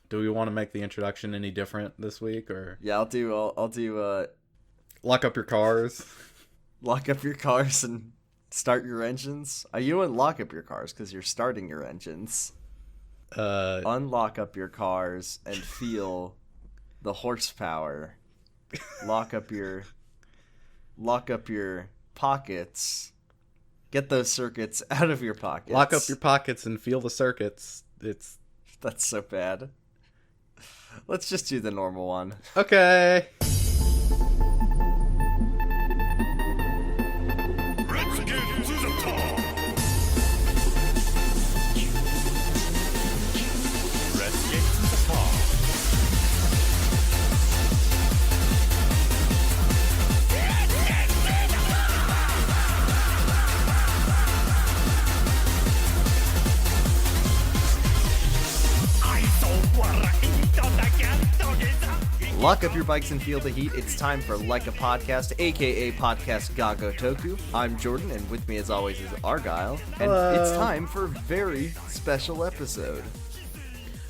Do we want to make the introduction any different this week, or? Yeah, I'll do. Lock up your cars. Lock up your cars and start your engines. You wouldn't lock up your cars because you're starting your engines. Unlock up your cars and feel the horsepower. Lock up your pockets. Get those circuits out of your pockets. Lock up your pockets and feel the circuits. That's so bad. Let's just do the normal one. Okay. Let's get to the top. Let's get to the top. Lock up your bikes and feel the heat. It's time for Like a Podcast, aka Podcast Gago Toku. I'm Jordan, and with me as always is Argyle. And it's time for a very special episode.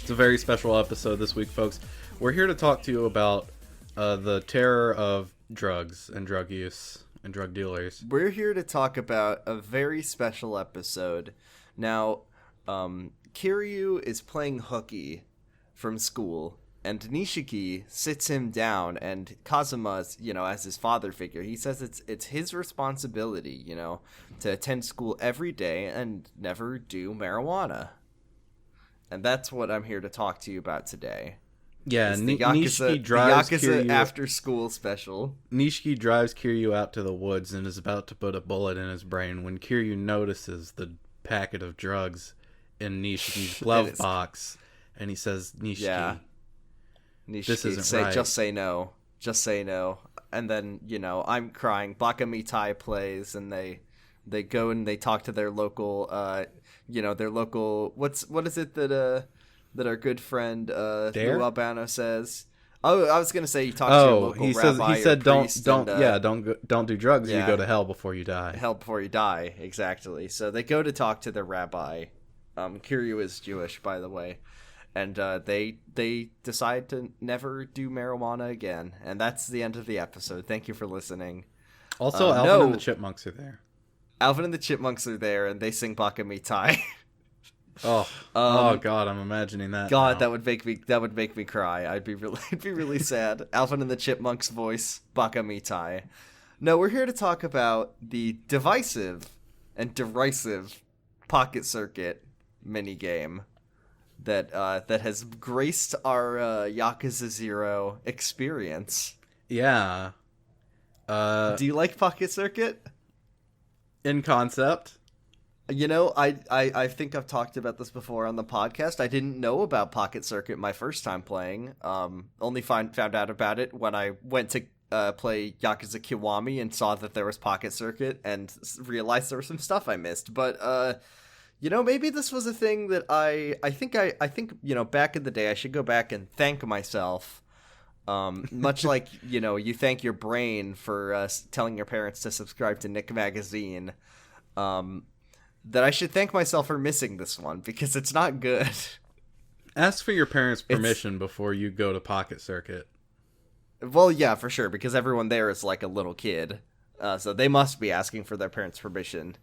It's a very special episode this week, folks. We're here to talk to you about the terror of drugs and drug use and drug dealers. We're here to talk about a very special episode. Now, Kiryu is playing hooky from school, and Nishiki sits him down, and Kazuma, as his father figure, he says it's his responsibility, to attend school every day and never do marijuana. And that's what I'm here to talk to you about today. Yeah, Nishiki drives Kiryu after school special. Nishiki drives Kiryu out to the woods and is about to put a bullet in his brain when Kiryu notices the packet of drugs in Nishiki's glove box, and he says, Nishiki. Yeah. Nishiki, this isn't right. Just say no. Just say no. And then, I'm crying. Baka Mitai plays, and they go and they talk to their local, what is it that our good friend Lou Albano says? Oh, I was gonna say you talk to your local rabbi. He said don't do drugs. You go to hell before you die. Hell before you die, exactly. So they go to talk to the rabbi. Kiryu is Jewish, by the way. And they decide to never do marijuana again. And that's the end of the episod. Thank you for listening. Also, Alvin and the Chipmunks are there. Alvin and the Chipmunks are there, and they sing Baka Mitai. Oh God, I'm imagining that. God, now. that would make me cry. I'd be really sad. Alvin and the Chipmunks voice Baka Mitai. No, we're here to talk about the divisive and derisive Pocket Circuit minigame that has graced our Yakuza 0 experience. Yeah. Do you like Pocket Circuit? In concept. I think I've talked about this before on the podcast. I didn't know about Pocket Circuit my first time playing. Only found out about it when I went to play Yakuza Kiwami and saw that there was Pocket Circuit and realized there was some stuff I missed. But maybe this was a thing that I think back in the day I should go back and thank myself. Much like, you thank your brain for telling your parents to subscribe to Nick Magazine. That I should thank myself for missing this one because it's not good. Ask for your parents' permission before you go to Pocket Circuit. Well, yeah, for sure, because everyone there is like a little kid. So they must be asking for their parents' permission.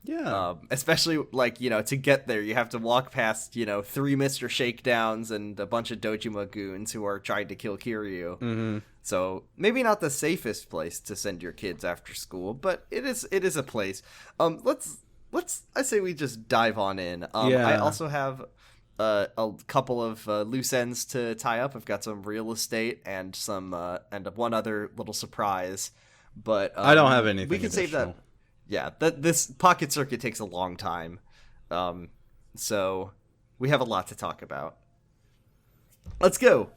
Yeah. Especially, to get there, you have to walk past, 3 Mr. Shakedowns and a bunch of Dojima goons who are trying to kill Kiryu. Mm-hmm. So, maybe not the safest place to send your kids after school, but it is a place. I say we just dive on in. I also have a couple of loose ends to tie up. I've got some real estate and and one other little surprise. But I don't have anything. We can save that. Yeah, this Pocket Circuit takes a long time, so we have a lot to talk about. Let's go.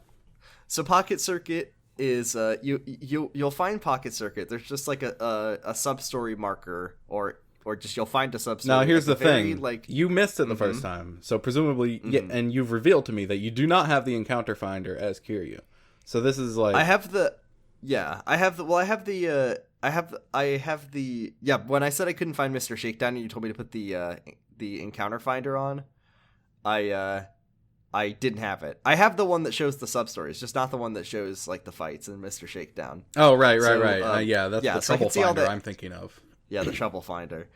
So Pocket Circuit is you'll find Pocket Circuit. There's just like a sub-story marker, or just you'll find a sub-story. Now here's the thing: you missed it the first time, so presumably, and you've revealed to me that you do not have the encounter finder as Kiryu. So this is like when I said I couldn't find Mr. Shakedown and you told me to put the encounter finder on, I I didn't have it. I have the one that shows the sub stories, just not the one that shows like the fights and Mr. Shakedown. Oh, right. Yeah, that's the so I Trouble can see all Finder that- I'm thinking of. Yeah, the Trouble Finder.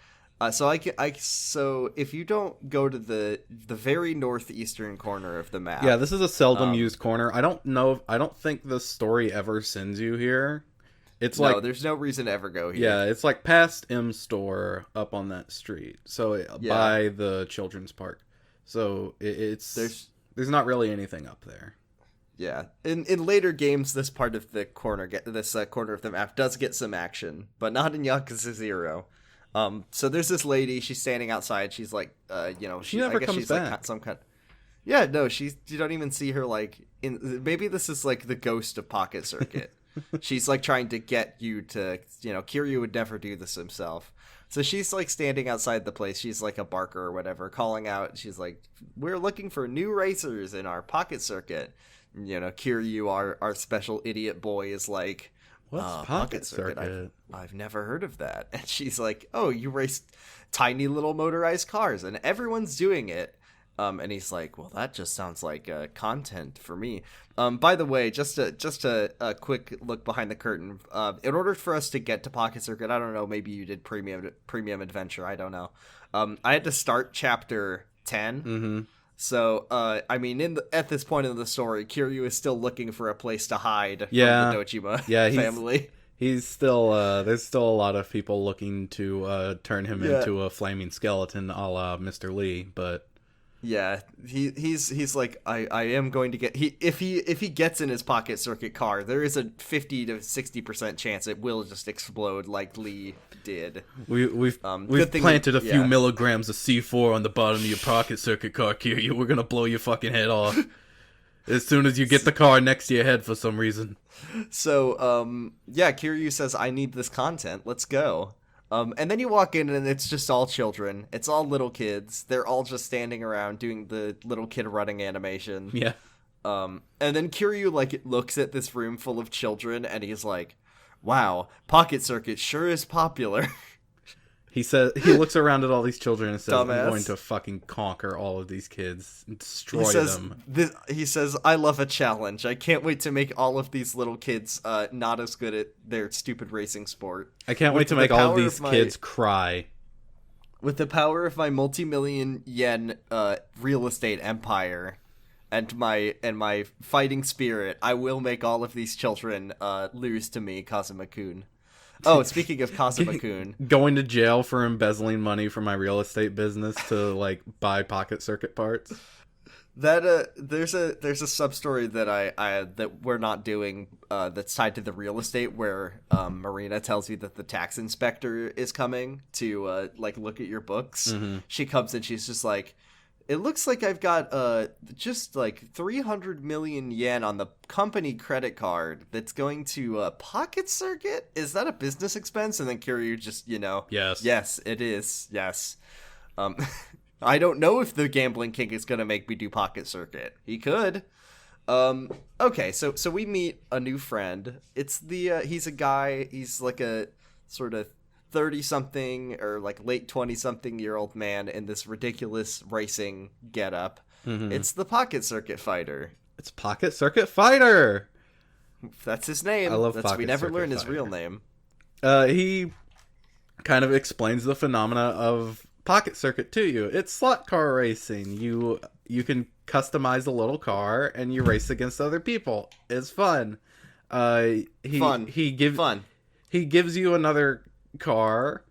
So if you don't go to the very northeastern corner of the map, Yeah, this is a seldom used corner. I don't think the story ever sends you here. It's no, there's no reason to ever go here. Yeah, it's like past M Store up on that street. So by the children's park. So there's not really anything up there. Yeah, in later games, this part of the corner corner of the map does get some action, but not in Yakuza 0. So there's this lady. She's standing outside. She's like, she never I guess comes she's back. like some kind. Yeah, no, you don't even see her like in. Maybe this is like the ghost of Pocket Circuit. She's like trying to get you to, Kiryu would never do this himself. So she's like standing outside the place. She's like a barker or whatever, calling out. She's like, "We're looking for new racers in our Pocket Circuit." Kiryu, our special idiot boy, is like, "What's Pocket Circuit? I've never heard of that." And she's like, "Oh, you race tiny little motorized cars, and everyone's doing it." And he's like, "Well, that just sounds like content for me." By the way, just a quick look behind the curtain. In order for us to get to Pocket Circuit, I don't know, maybe you did premium adventure. I don't know. I had to start chapter 10. Mm-hmm. So, at this point in the story, Kiryu is still looking for a place to hide from the Dojima family. He's still, there's still a lot of people looking to turn him into a flaming skeleton a la Mr. Lee, but... Yeah, he's like, I am going to get... If he gets in his Pocket Circuit car, there is a 50 to 60% chance it will just explode like Lee did. We've planted a few milligrams of C4 on the bottom of your Pocket Circuit car, Kiryu. We're gonna blow your fucking head off as soon as you get the car next to your head for some reason. So, Kiryu says, "I need this content. Let's go." And then you walk in and it's just all children. It's all little kids. They're all just standing around doing the little kid running animation. Yeah. And then Kiryu looks at this room full of children and he's like, "Wow, Pocket Circuit sure is popular." He looks around at all these children and says, Dumbass. "I'm going to fucking conquer all of these kids and destroy them." He says, "I love a challenge. I can't wait to make all of these little kids not as good at their stupid racing sport. I can't wait to make all of these kids cry. With the power of my multi-million yen real estate empire and my fighting spirit, I will make all of these children lose to me, Kazuma-kun." Oh, speaking of Kazuma-kun, going to jail for embezzling money from my real estate business to buy Pocket Circuit parts. That there's a sub story that that we're not doing that's tied to the real estate where Marina tells you that the tax inspector is coming to look at your books. Mm-hmm. She comes in, she's just like, "It looks like I've got just 300 million yen on the company credit card that's going to Pocket Circuit. Is that a business expense?" And then Kiryu just, yes, it is. Yes. I don't know if the gambling king is going to make me do Pocket Circuit. He could. Okay, so we meet a new friend. It's he's a guy, he's like a sort of 30-something or late 20-something-year-old man in this ridiculous racing getup. Mm-hmm. It's the Pocket Circuit Fighter. It's Pocket Circuit Fighter! That's his name. I love Pocket We never Circuit learn his Fighter. real name. He kind of explains the phenomena of Pocket Circuit to you. It's slot car racing. You can customize a little car and you race against other people. It's fun. He gives you another car.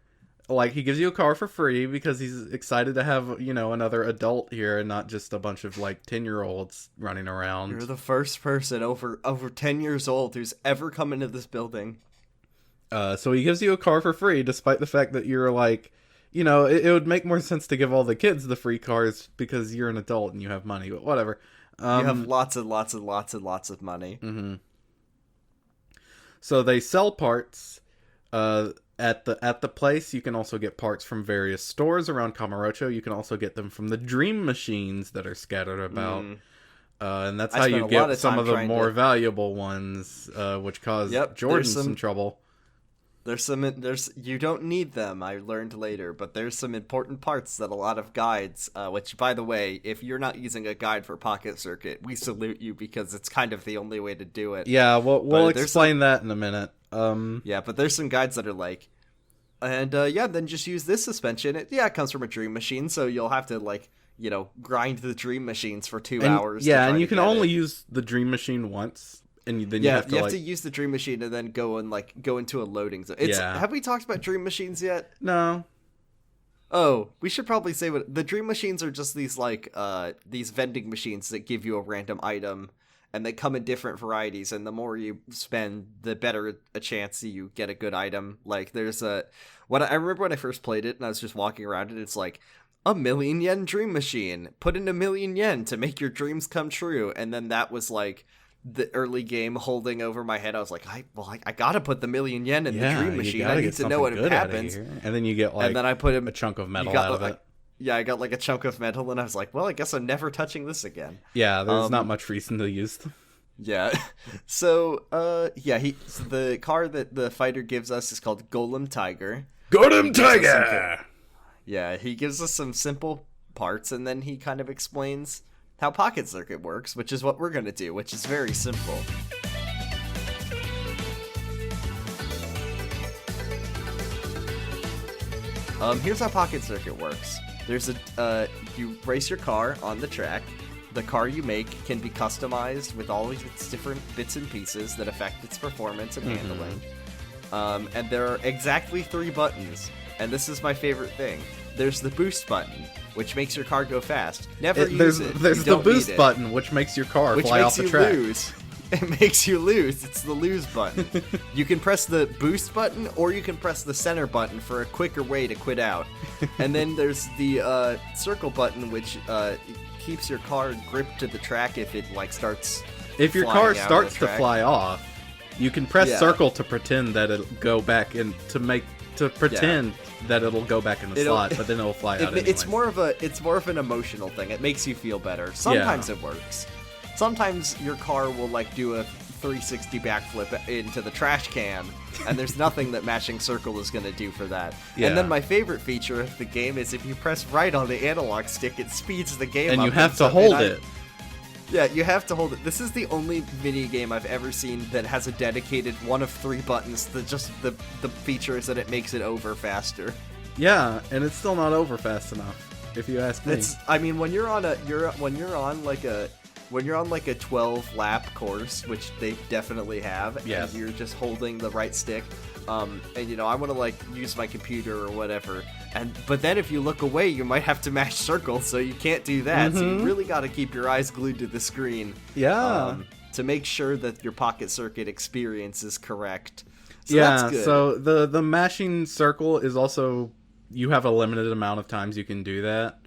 He gives you a car for free because he's excited to have, another adult here and not just a bunch of 10-year-olds running around. You're the first person over 10 years old who's ever come into this building. So he gives you a car for free despite the fact that you're it would make more sense to give all the kids the free cars because you're an adult and you have money, but whatever. You have lots and lots and lots and lots of money. Mm-hmm. So they sell parts at the place. You can also get parts from various stores around Kamurocho. You can also get them from the dream machines that are scattered about. And that's how you get some of the more valuable ones, which cause Jordan some trouble. There's you don't need them, I learned later, but there's some important parts that a lot of guides, which, by the way, if you're not using a guide for Pocket Circuit, we salute you, because it's kind of the only way to do it. Yeah, we'll explain that in a minute. Yeah, but there's some guides that are like, and then just use this suspension. It comes from a Dream Machine, so you'll have to, like, grind the Dream Machines for 2 hours. Yeah, and you can only use the Dream Machine once. And then you have to use the Dream Machine and then go into a loading zone. Have we talked about Dream Machines yet? No. Oh, we should probably say what the Dream Machines are. Just these these vending machines that give you a random item, and they come in different varieties. And the more you spend, the better a chance you get a good item. Like there's I remember when I first played it, and I was just walking around, and it's like, 1,000,000 yen Dream Machine. Put in 1,000,000 yen to make your dreams come true. And then that was like the early game holding over my head. I was like, I gotta put the 1,000,000 yen in the Dream Machine. I need to know what happens. And then you get and then I put a chunk of metal out of it. Yeah, I got like a chunk of metal, and I was like, well, I guess I'm never touching this again. Yeah, there's not much reason to use them. Yeah. So, the car that the fighter gives us is called Golem Tiger. Golem Tiger! Yeah, he gives us some simple parts, and then he kind of explains how Pocket Circuit works, which is what we're going to do, which is very simple. Here's how Pocket Circuit works. There's you race your car on the track. The car you make can be customized with all of its different bits and pieces that affect its performance and handling. And there are exactly 3 buttons, and this is my favorite thing. There's the boost button, which makes your car go fast. Use it. There's the boost button, which makes your car fly off the track. Lose. It makes you lose. It's the lose button. You can press the boost button, or you can press the center button for a quicker way to quit out. And then there's the circle button, which keeps your car gripped to the track if it starts. If your car starts to fly off, you can press circle to pretend that it'll go back and that it'll go back in the slot, but then it'll fly out anyway. It's more of an emotional thing. It makes you feel better. Sometimes it works. Sometimes your car will do a 360 backflip into the trash can, and there's nothing that mashing circle is going to do for that. Yeah. And then my favorite feature of the game is if you press right on the analog stick, it speeds the game up. And you have to hold it. Yeah, you have to hold it. This is the only mini game I've ever seen that has a dedicated one of 3 buttons. The feature is that it makes it over faster. Yeah, and it's still not over fast enough, if you ask me. When you're on like a 12-lap course, which they definitely have, yes, and you're just holding the right stick, and I want to use my computer or whatever, but then if you look away, you might have to mash circle, so you can't do that. So you really got to keep your eyes glued to the screen, to make sure that your Pocket Circuit experience is correct. So that's good. So the mashing circle is also, you have a limited amount of times you can do that.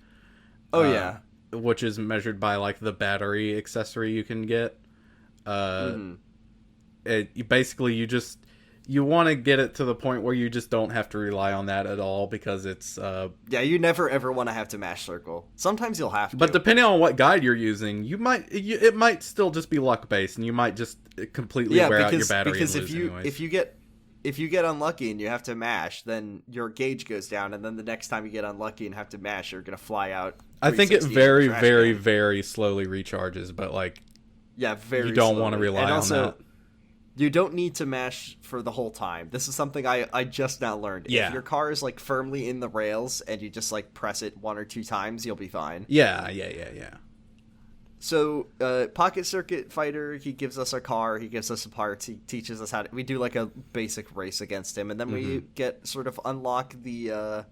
Which is measured by the battery accessory you can get. You want to get it to the point where you just don't have to rely on that at all, because it's you never ever want to have to mash circle. Sometimes you'll have to, but depending on what guide you're using, it might still just be luck based, and you might just completely wear out your battery. Because if you get unlucky and you have to mash, then your gauge goes down, and then the next time you get unlucky and have to mash, you're gonna fly out. I think it very, very, very slowly recharges, but very. You don't want to rely on that. You don't need to mash for the whole time. This is something I just now learned. Yeah. If your car is firmly in the rails and you just press it 1 or 2 times, you'll be fine. Yeah. So, Pocket Circuit Fighter, he gives us our car, he gives us the parts, he teaches us we do a basic race against him, and then we get unlock the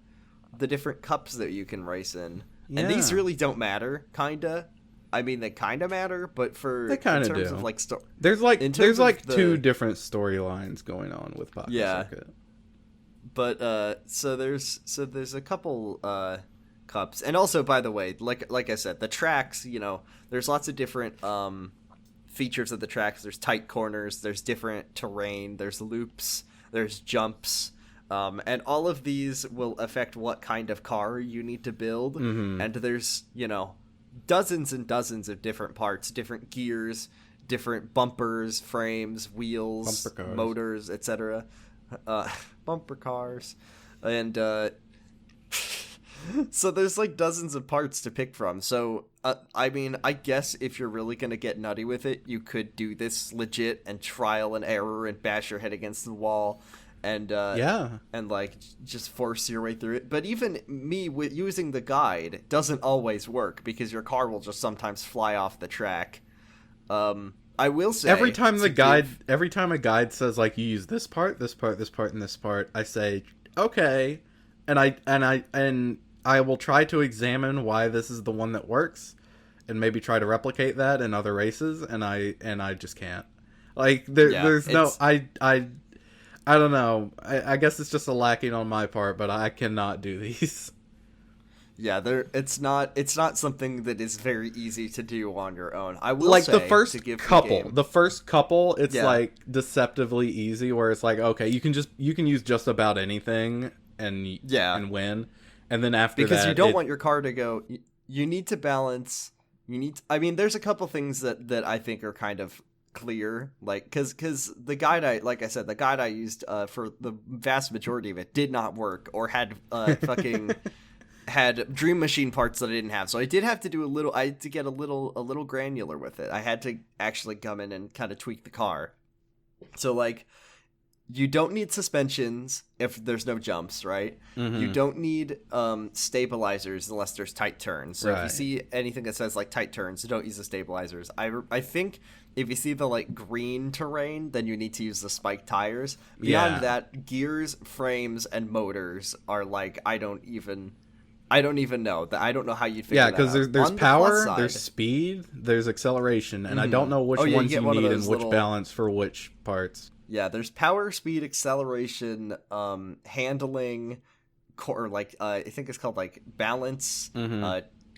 different cups that you can race in. Yeah. And these really don't matter, kinda. I mean, they kind of matter, but they kind of do. There's 2 different storylines going on with Pocket Circuit. But so there's a couple cups, and also, by the way, like I said, the tracks. There's lots of different features of the tracks. There's tight corners. There's different terrain. There's loops. There's jumps. And all of these will affect what kind of car you need to build. Mm-hmm. And there's dozens and dozens of different parts, different gears, different bumpers, frames, wheels, motors, etc. bumper cars, and so there's like dozens of parts to pick from. So I mean, I guess if you're really gonna get nutty with it, you could do this legit and trial and error and bash your head against the wall, and and like just force your way through it. But even me with using the guide doesn't always work because your car will just sometimes fly off the track. I will say every time a guide says like you use this part, this part, this part, and this part, I say okay, and I will try to examine why this is the one that works, and maybe try to replicate that in other races, and I just can't. Like there's no I don't know. I guess it's just a lacking on my part, but I cannot do these. Yeah, it's not something that is very easy to do on your own. I will like say, the first to give couple, it's like deceptively easy, where it's like okay, you can use just about anything and win, and then after because that, you don't want your car to go. You need to balance. I mean, there's a couple things that I think are kind of clear, like because the guide I used for the vast majority of it did not work or had fucking. Had Dream Machine parts that I didn't have, so I did have to do I had to get a little granular with it. I had to actually come in and kind of tweak the car. So like, you don't need suspensions if there's no jumps, right? Mm-hmm. You don't need stabilizers unless there's tight turns. So if you see anything that says like tight turns, don't use the stabilizers. I think if you see the like green terrain, then you need to use the spiked tires. Beyond that, gears, frames, and motors are like I don't even know. I don't know how you'd figure that out. Yeah, because there's power, there's speed, there's acceleration, and I don't know which ones you need and which balance for which parts. Yeah, there's power, speed, acceleration, handling, or like I think it's called like balance,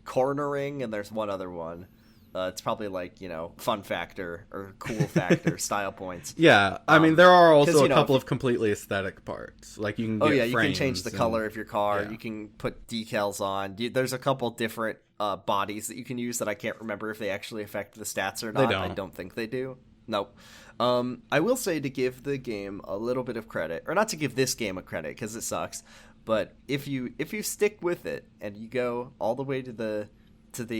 cornering, and there's one other one. It's probably like, fun factor or cool factor style points. Yeah, I mean, there are also a couple of completely aesthetic parts. Like you can get you can change the color of your car. Yeah. You can put decals on. There's a couple different bodies that you can use that I can't remember if they actually affect the stats or not. They don't. I don't think they do. Nope. I will say to give the game a little bit of credit, or not to give this game a credit because it sucks, but if you stick with it and you go all the way to the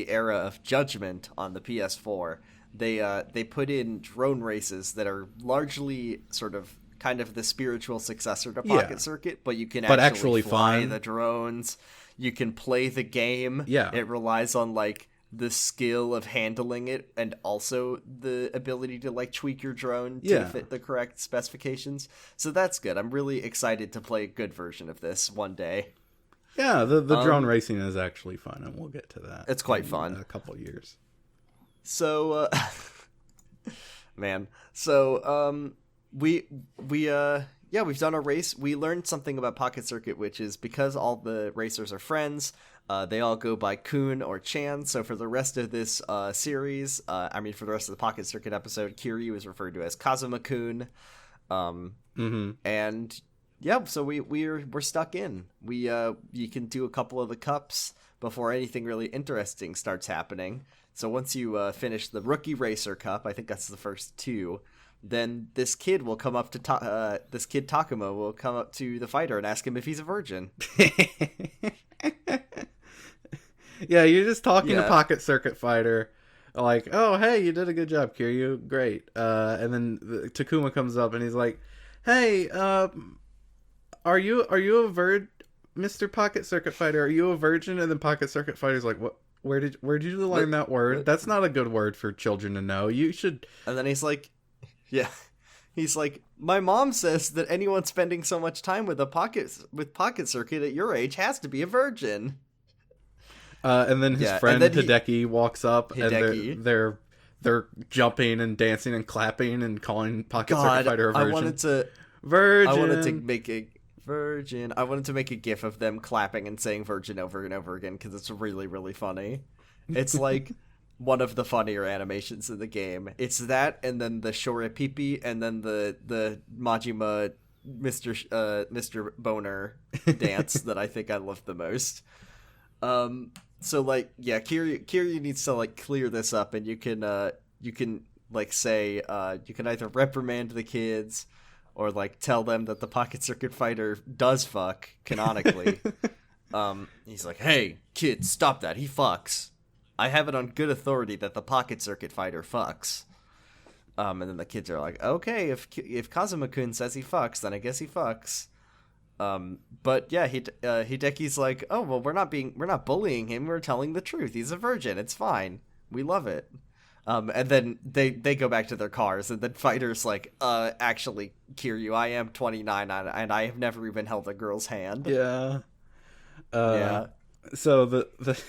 era of Judgment on the PS4, they put in drone races that are largely sort of kind of the spiritual successor to Pocket Circuit, but you can actually fly the drones. You can play the game. Yeah. It relies on like the skill of handling it and also the ability to like tweak your drone to fit the correct specifications. So that's good. I'm really excited to play a good version of this one day. Yeah, the drone racing is actually fun, and we'll get to that. It's quite fun. In a couple years. So, man. So, we've done a race. We learned something about Pocket Circuit, which is because all the racers are friends, they all go by Kun or Chan. So for the rest of this series, for the rest of the Pocket Circuit episode, Kiryu is referred to as Kazuma-kun. And yeah, so we're stuck in. You can do a couple of the cups before anything really interesting starts happening. So once you finish the Rookie Racer Cup, I think that's the first two, then this kid will come up to Takuma will come up to the fighter and ask him if he's a virgin. Yeah, you're just talking to Pocket Circuit Fighter, like, "Oh, hey, you did a good job, Kiryu, great." And then Takuma comes up and he's like, "Hey, Are you a Mr. Pocket Circuit Fighter? Are you a virgin?" And then Pocket Circuit Fighter's like, "What? Where did you learn that word? That's not a good word for children to know. You should." And then he's like, "My mom says that anyone spending so much time with Pocket Circuit at your age has to be a virgin." And then his friend Hideki walks up, and they're jumping and dancing and clapping and calling Pocket Circuit Fighter a virgin. I wanted to make a gif of them clapping and saying virgin over and over again because it's really, really funny. It's like one of the funnier animations in the game. It's that, and then the Shorepipi, and then the Majima Mr. Boner dance that I think I love the most. So like, yeah, Kiryu needs to like clear this up, and you can like say you can either reprimand the kids, or like tell them that the Pocket Circuit Fighter does fuck canonically. He's like, "Hey, kids, stop that. He fucks. I have it on good authority that the Pocket Circuit Fighter fucks." And then the kids are like, "Okay, if Kazuma-kun says he fucks, then I guess he fucks." But yeah, Hideki's like, "Oh well, we're not bullying him. We're telling the truth. He's a virgin. It's fine. We love it." And then they go back to their cars, and then Fighter's like, "Actually, Kiryu, I am 29, and I have never even held a girl's hand." Yeah. Yeah. So the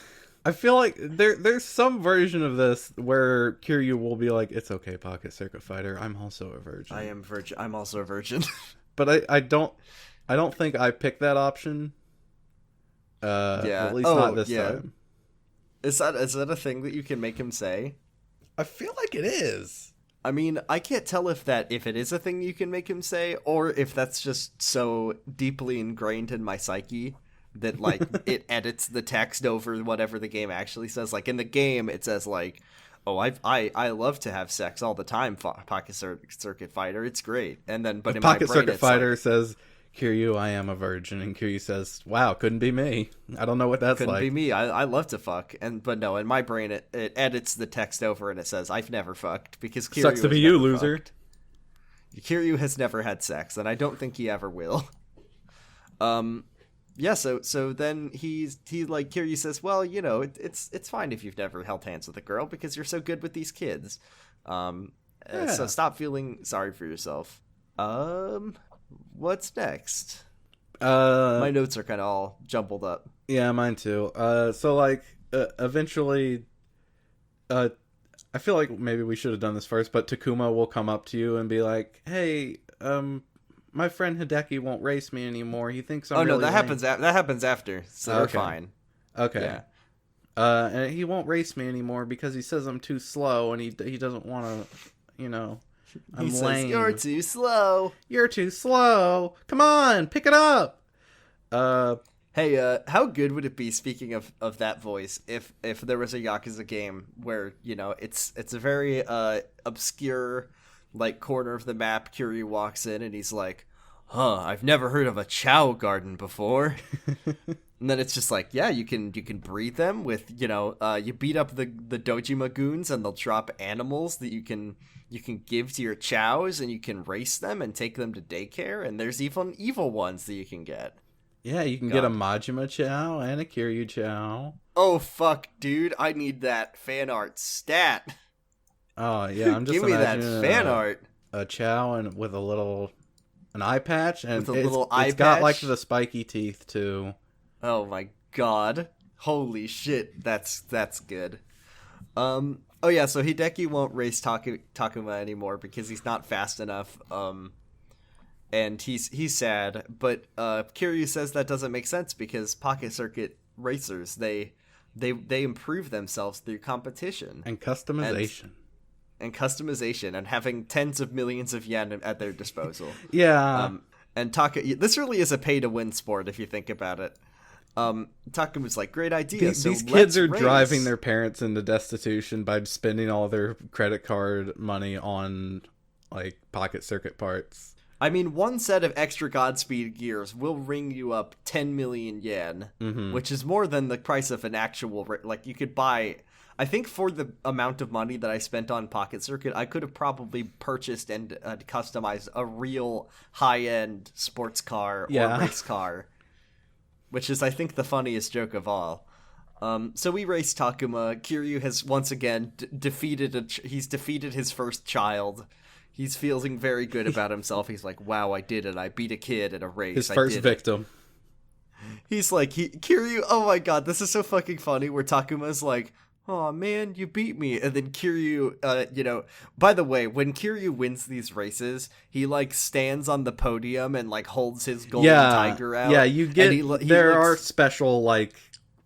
I feel like there's some version of this where Kiryu will be like, "It's okay, Pocket Circuit Fighter. I'm also a virgin." I am virgin. I'm also a virgin. But I don't think I picked that option. Yeah. At least not this yeah. time. Is that a thing that you can make him say? I feel like it is. I mean, I can't tell if it is a thing you can make him say, or if that's just so deeply ingrained in my psyche that like it edits the text over whatever the game actually says. Like in the game, it says like, "Oh, I love to have sex all the time, Pocket Circuit Fighter. It's great." And then, but in Pocket my brain, Circuit it's Fighter like, says, "Kiryu, I am a virgin," and Kiryu says, "Wow, couldn't be me. I don't know what that's couldn't like." be me. I love to fuck. But no, in my brain, it edits the text over and it says, "I've never fucked," because Kiryu Sucks to be has you, never loser. fucked. Kiryu has never had sex, and I don't think he ever will. Yeah, so then he like, Kiryu says, "Well, you know, it's fine if you've never held hands with a girl because you're so good with these kids. So stop feeling sorry for yourself." What's next? My notes are kind of all jumbled up. Yeah, mine too. So like eventually, I feel like maybe we should have done this first, but Takuma will come up to you and be like, "Hey, my friend Hideki won't race me anymore. He thinks I'm really lame." That happens after, so they're fine. Okay. Yeah. And he won't race me anymore because he says I'm too slow, and he doesn't want to, you know, I'm he lame. says, "You're too slow. You're too slow. Come on, pick it up." Hey, how good would it be, speaking of that voice, if there was a Yakuza game where, you know, it's a very obscure, like, corner of the map. Kiryu walks in and he's like, "Huh, I've never heard of a Chow Garden before." And then it's just like, yeah, you can breed them with, you know, you beat up the Dojima goons and they'll drop animals that you can give to your chows, and you can race them and take them to daycare, and there's even evil ones that you can get. Yeah, you can get a Majima Chow and a Kiryu Chow. Oh, fuck, dude. I need that fan art stat. Oh, yeah, I'm just Give me that fan art. A Chow and with an eye patch, and it's got like the spiky teeth too. Oh my god. Holy shit. That's good. Oh yeah, so Hideki won't race Takuma anymore because he's not fast enough. And he's sad, but Kiryu says that doesn't make sense because Pocket Circuit racers, they improve themselves through competition And customization. and customization and having tens of millions of yen at their disposal. Yeah. And this really is a pay to win sport if you think about it. Takuma's like, "Great idea." These kids are driving their parents into destitution by spending all their credit card money on like Pocket Circuit parts. I mean, one set of extra Godspeed gears will ring you up 10 million yen, which is more than the price of an actual... Like, you could buy... I think for the amount of money that I spent on Pocket Circuit, I could have probably purchased and customized a real high-end sports car or race car, which is, I think, the funniest joke of all. So we race Takuma. Kiryu has once again defeated his first child. He's feeling very good about himself. He's like, "Wow, I did it. I beat a kid in a race. His first victim." He's like, Kiryu, oh my god, this is so fucking funny, where Takuma's like, "Oh man, you beat me." And then Kiryu, you know, by the way, when Kiryu wins these races, he like stands on the podium and like holds his golden tiger out. Yeah, you get, there are looks... special like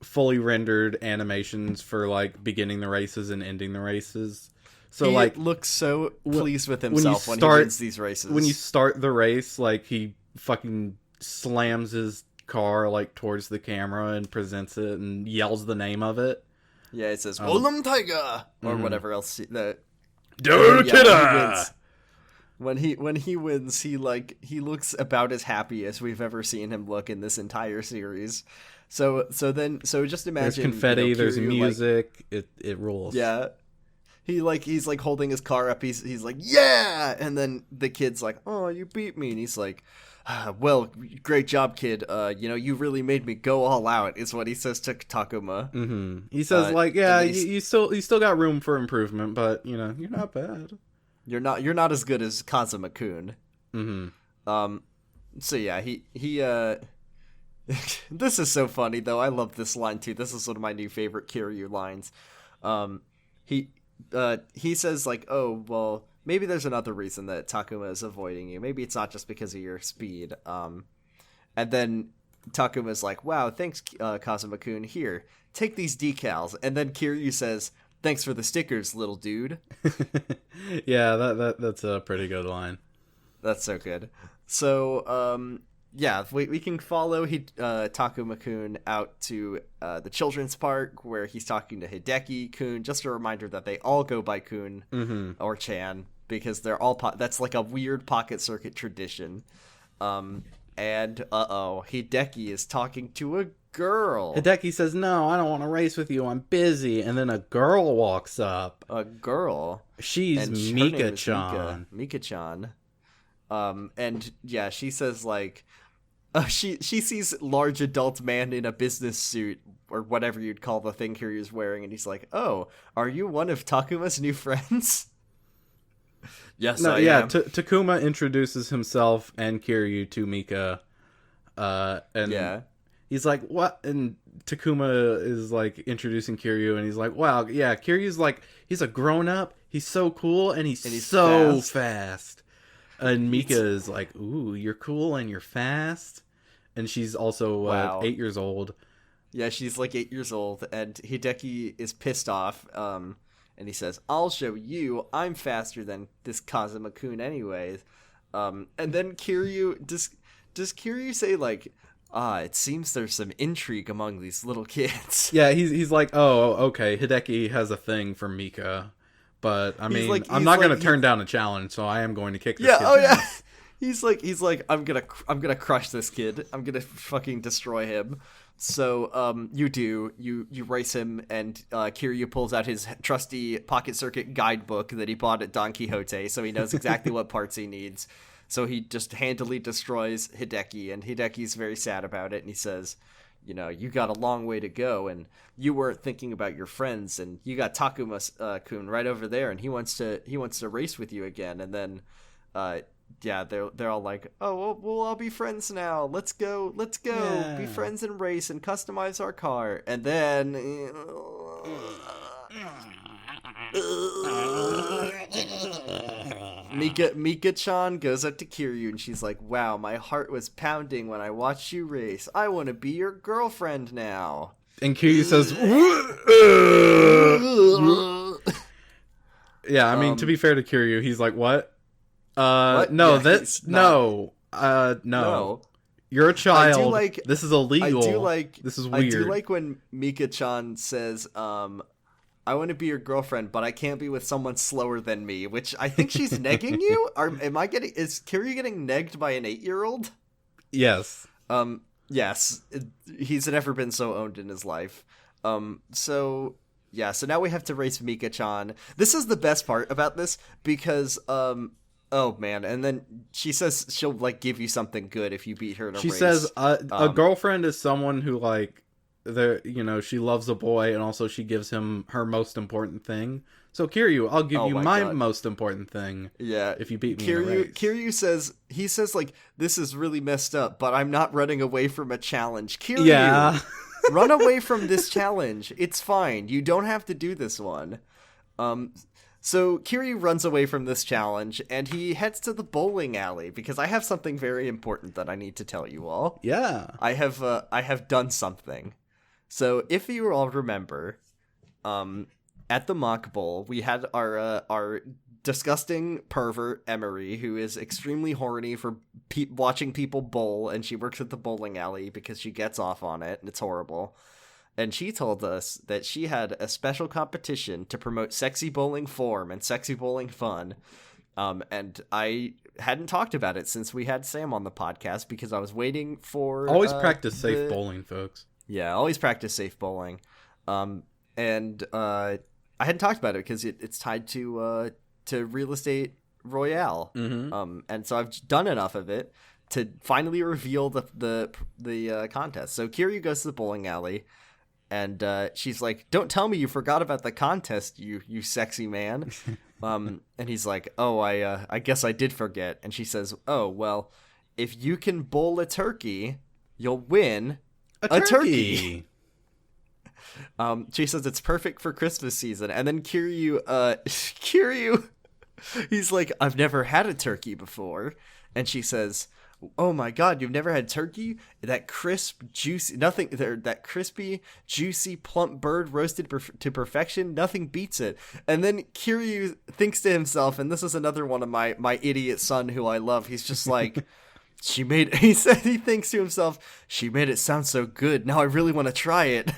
fully rendered animations for like beginning the races and ending the races. So he like looks so pleased with himself when he wins these races. When you start the race, like he fucking slams his car like towards the camera and presents it and yells the name of it. Yeah, it says "Golden Tiger" or whatever else. Dokida! When he wins, he looks about as happy as we've ever seen him look in this entire series. So just imagine, There's confetti, there's Kiryu, music, it rules. yeah. He's like holding his car up. He's like, yeah, and then the kid's like, oh, you beat me, and he's like, well, great job, kid. You really made me go all out, is what he says to Takuma. Mm-hmm. He says you still got room for improvement, but you're not bad. You're not as good as Kazuma-kun. Mm-hmm. So yeah, he this is so funny though. I love this line too. This is one of my new favorite Kiryu lines. He says like, oh, well, maybe there's another reason that Takuma is avoiding you. Maybe it's not just because of your speed. And then Takuma's like, wow, thanks, Kazuma-kun. Here, take these decals. And then Kiryu says, thanks for the stickers, little dude. Yeah, that's a pretty good line. That's so good. So, yeah, we can follow Takuma-kun out to the children's park where he's talking to Hideki-kun. Just a reminder that they all go by Kun or Chan because they're all that's like a weird Pocket Circuit tradition. And Hideki is talking to a girl. Hideki says, "No, I don't want to race with you. I'm busy." And then a girl walks up. A girl. She's Mika-chan. Mika-chan. And yeah, she says like. She sees large adult man in a business suit or whatever you'd call the thing Kiryu's wearing, and he's like, "Oh, are you one of Takuma's new friends?" Yes, I am. Takuma introduces himself and Kiryu to Mika, and he's like, "What?" And Takuma is like introducing Kiryu, and he's like, "Wow, yeah, Kiryu's like he's a grown up. He's so cool, and he's so fast." And Mika is like, "Ooh, you're cool and you're fast." And she's also 8 years old. Yeah, she's like 8 years old, and Hideki is pissed off. And he says, "I'll show you. I'm faster than this Kazuma-kun anyways." And then Kiryu does Kiryu say like, it seems there's some intrigue among these little kids. Yeah, he's like, "Oh, okay, Hideki has a thing for Mika." But I mean, I'm not going to turn down a challenge, so I am going to kick this kid. Yeah. He's like, I'm gonna crush this kid. I'm gonna fucking destroy him. So, you race him, and Kiryu pulls out his trusty Pocket Circuit guidebook that he bought at Don Quixote, so he knows exactly what parts he needs. So he just handily destroys Hideki, and Hideki's very sad about it, and he says, you got a long way to go, and you weren't thinking about your friends, and you got Takuma-kun right over there, and he wants to race with you again. And then, they're all like, oh, we'll all be friends now. Let's go, be friends and race and customize our car. And then, Mika-chan goes up to Kiryu and she's like, wow, my heart was pounding when I watched you race. I want to be your girlfriend now. And Kiryu says, yeah, I mean, to be fair to Kiryu, he's like, what? What? No, Yeah, no. You're a child. This is illegal. This is weird. I do like when Mika-chan says, I want to be your girlfriend, but I can't be with someone slower than me, which I think she's negging you? Is Kiryu getting negged by an 8-year-old? Yes. Yes. He's never been so owned in his life. So now we have to race Mika-chan. This is the best part about this, because, oh man, and then she says she'll, give you something good if you beat her in a race. She says, a girlfriend is someone who, she loves a boy, and also she gives him her most important thing. So Kiryu, I'll give you my most important thing. Yeah, if you beat me in a race. Kiryu says, this is really messed up, but I'm not running away from a challenge. Kiryu, yeah. Run away from this challenge. It's fine. You don't have to do this one. So Kiryu runs away from this challenge, and he heads to the bowling alley, because I have something very important that I need to tell you all. Yeah. I have done something. So if you all remember, at the mock bowl, we had our disgusting pervert Emery, who is extremely horny for watching people bowl, and she works at the bowling alley because she gets off on it, and it's horrible. And she told us that she had a special competition to promote sexy bowling form and sexy bowling fun. And I hadn't talked about it since we had Sam on the podcast because I was waiting for Always practice safe bowling, folks. Yeah, always practice safe bowling. And I hadn't talked about it because it's tied to Real Estate Royale. Mm-hmm. And so I've done enough of it to finally reveal the contest. So Kiryu goes to the bowling alley, and she's like, "Don't tell me you forgot about the contest, you sexy man." And he's like, "Oh, I guess I did forget." And she says, "Oh, well, if you can bowl a turkey, you'll win a turkey." She says it's perfect for Christmas season, and then Kiryu, he's like, "I've never had a turkey before," and she says, "Oh my God, you've never had turkey? That crisp, juicy, that crispy, juicy, plump bird roasted to perfection. Nothing beats it." And then Kiryu thinks to himself, and this is another one of my idiot son who I love. He's just like, he thinks to himself, "She made it sound so good. Now I really want to try it."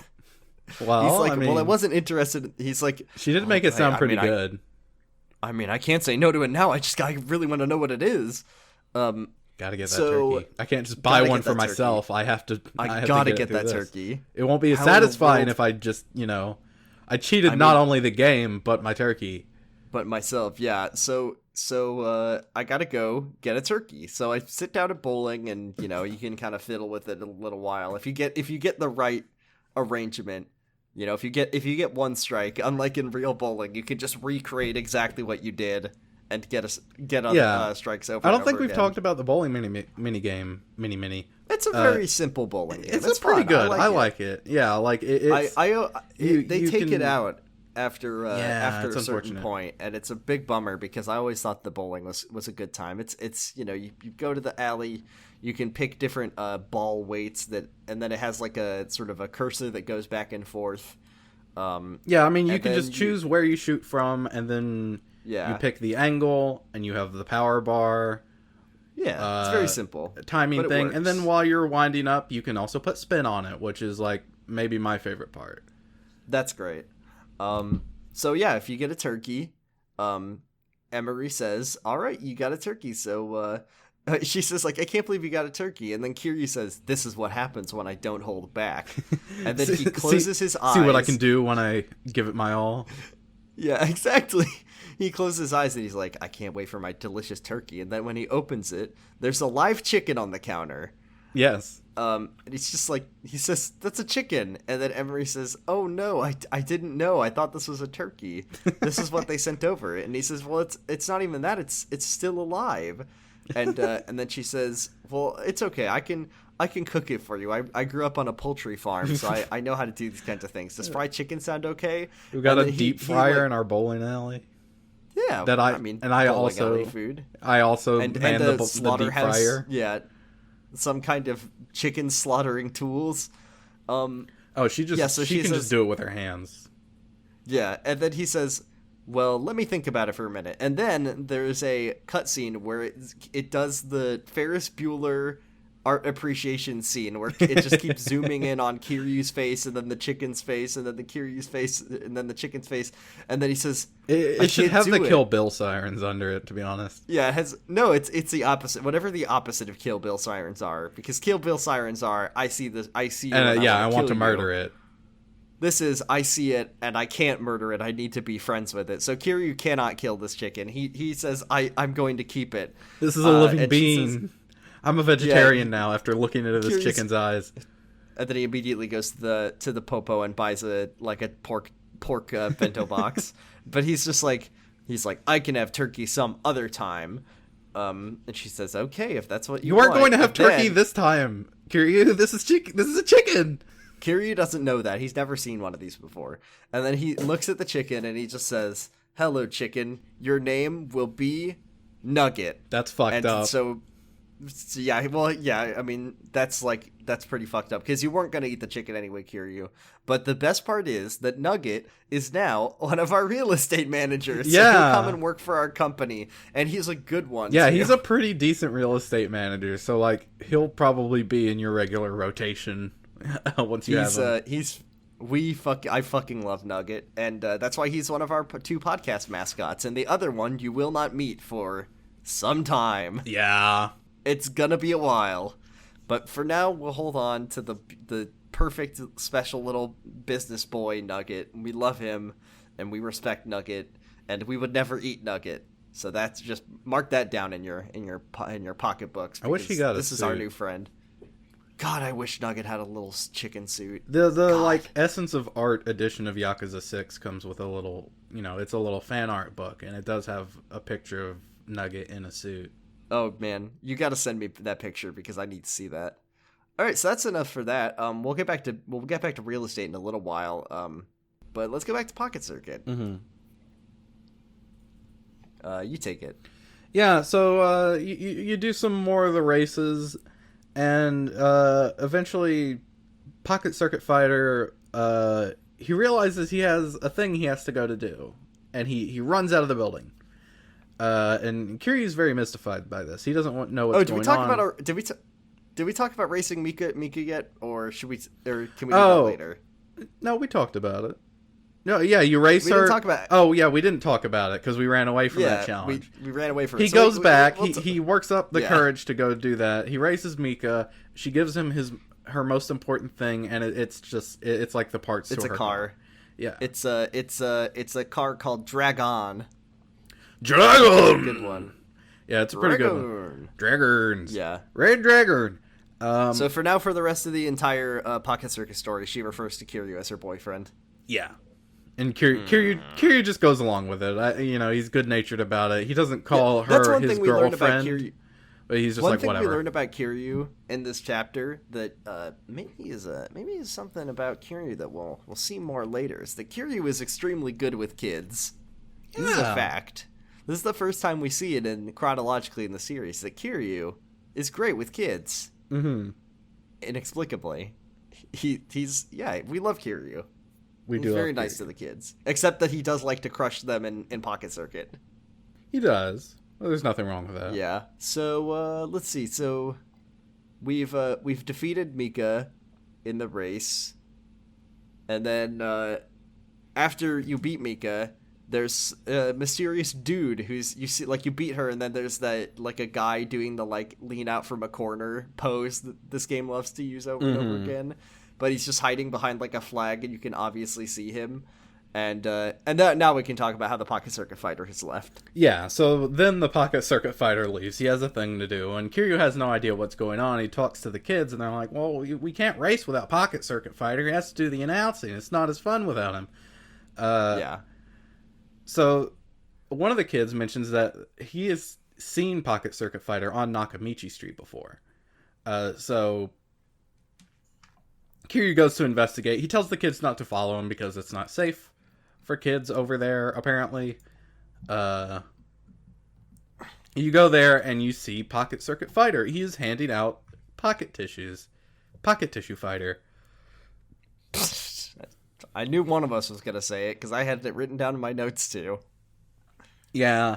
Well, he's like, I mean, "Well, I wasn't interested." He's like, she did make it sound pretty good. I can't say no to it now. I really want to know what it is. Gotta get that turkey. I can't just buy one for myself. I have to. I gotta get that this. turkey. It won't be as satisfying if I just, I cheated not only the game but my turkey. But myself, yeah. So I gotta go get a turkey. So I sit down at bowling, and you can kind of fiddle with it a little while. If you get the right arrangement, if you get one strike, unlike in real bowling, you can just recreate exactly what you did and get other strikes over. I don't think we've again. talked about the bowling mini game. It's a very simple bowling game. It's pretty good. I like it. Yeah, like it. They take it out after a certain point, and it's a big bummer because I always thought the bowling was a good time. It's you go to the alley, you can pick different ball weights and then it has like a sort of a cursor that goes back and forth. Yeah, I mean you can just choose where you shoot from, and then you pick the angle, and you have the power bar. Yeah, it's very simple. Timing thing, and then while you're winding up, you can also put spin on it, which is like maybe my favorite part. That's great. So yeah, if you get a turkey, Emery says, "All right, you got a turkey." So she says, like, "I can't believe you got a turkey." And then Kiryu says, "This is what happens when I don't hold back." And then he closes his eyes. See what I can do when I give it my all. Yeah, exactly. He closes his eyes and he's like, "I can't wait for my delicious turkey." And then when he opens it, there's a live chicken on the counter. Yes. And he's just like, he says, "That's a chicken." And then Emery says, "Oh no, I didn't know. I thought this was a turkey. This is what they sent over." And he says, "Well, it's not even that. It's still alive." And then she says, "Well, it's okay. I can cook it for you. I grew up on a poultry farm, so I know how to do these kinds of things. Does fried chicken sound okay?" We've got a deep fryer in our bowling alley. Yeah, I also food. I also and man the the deep fryer. Yeah, some kind of chicken slaughtering tools. She can just do it with her hands. Yeah, and then he says, "Well, let me think about it for a minute." And then there's a cutscene where it does the Ferris Bueller art appreciation scene where it just keeps zooming in on Kiryu's face, and then the chicken's face, and then the Kiryu's face, and then the chicken's face, and then he says, "It should have the Kill Bill sirens under it." To be honest, yeah, it's the opposite. Whatever the opposite of Kill Bill sirens are, because Kill Bill sirens are, "I see this, I see you, and I want to murder it." This is, "I see it and I can't murder it. I need to be friends with it." So Kiryu cannot kill this chicken. He says, I'm going to keep it. This is a living being. I'm a vegetarian now after looking into this chicken's eyes. And then he immediately goes to the Popo and buys a pork bento box. But he's just like, "I can have turkey some other time." And she says, "Okay, if that's what you want." You aren't going to have turkey this time, Kiryu. This is a chicken. Kiryu doesn't know that. He's never seen one of these before. And then he looks at the chicken and he just says, "Hello, chicken. Your name will be Nugget." That's fucked up. So yeah, well, yeah, I mean, that's pretty fucked up because you weren't going to eat the chicken anyway, Kiryu. But the best part is that Nugget is now one of our real estate managers. Yeah. So he'll come and work for our company, and he's a good one. Yeah, he's a pretty decent real estate manager. So, like, he'll probably be in your regular rotation once you have him. I fucking love Nugget, and that's why he's one of our two podcast mascots. And the other one you will not meet for some time. Yeah. It's gonna be a while, but for now we'll hold on to the perfect special little business boy Nugget. We love him, and we respect Nugget, and we would never eat Nugget. So that's just mark that down in your pocketbooks. I wish he got a This is suit. our new friend. God, I wish Nugget had a little chicken suit. The God. like Essence of Art edition of Yakuza 6 comes with a little, it's a little fan art book, and it does have a picture of Nugget in a suit. Oh man, you got to send me that picture because I need to see that. All right, so that's enough for that. We'll get back to real estate in a little while. But let's go back to Pocket Circuit. Mm-hmm. You take it. Yeah, so you do some more of the races, and eventually Pocket Circuit Fighter, he realizes he has a thing he has to go to do, and he runs out of the building. And Kiryu's very mystified by this. He doesn't know what's going on. Did we talk about racing Mika yet, or can we do that later? No, we talked about it. No, yeah, you race her. We didn't talk about it. Oh, yeah, we didn't talk about it because we ran away from that challenge. We ran away from it. He goes back. He works up the courage to go do that. He races Mika. She gives him her most important thing, and it's like the parts. It's to a her car. Yeah, it's a car called Dragon. Dragon. Good one. Yeah, it's a pretty good one. Dragons. Yeah. Red Dragon. So for now, for the rest of the entire Pocket Circus story, she refers to Kiryu as her boyfriend. Yeah. And Kiryu just goes along with it. He's good-natured about it. He doesn't call her that's one his thing we learned about girlfriend. Kiryu. But he's just One like, thing whatever. we learned about Kiryu in this chapter that maybe is something about Kiryu that we'll see more later is that Kiryu is extremely good with kids. This is a fact. This is the first time we see it chronologically in the series that Kiryu is great with kids. Mm-hmm. Inexplicably, he's we love Kiryu. He's very nice to the kids, except that he does like to crush them in Pocket Circuit. He does. Well, there's nothing wrong with that. Yeah. So let's see. So we've defeated Mika in the race, and then after you beat Mika, there's a mysterious dude who's you beat her, and then there's that like a guy doing the like lean out from a corner pose that this game loves to use over and over again. But he's just hiding behind like a flag, and you can obviously see him. And now we can talk about how the Pocket Circuit Fighter has left. Yeah, so then the Pocket Circuit Fighter leaves. He has a thing to do, and Kiryu has no idea what's going on. He talks to the kids, and they're like, well, we can't race without Pocket Circuit Fighter. He has to do the announcing. It's not as fun without him. Yeah. So one of the kids mentions that he has seen Pocket Circuit Fighter on Nakamichi Street before. So Kiryu goes to investigate. He tells the kids not to follow him because it's not safe for kids over there, apparently. You go there and you see Pocket Circuit Fighter. He is handing out pocket tissues. Pocket Tissue Fighter. I knew one of us was going to say it because I had it written down in my notes too. Yeah.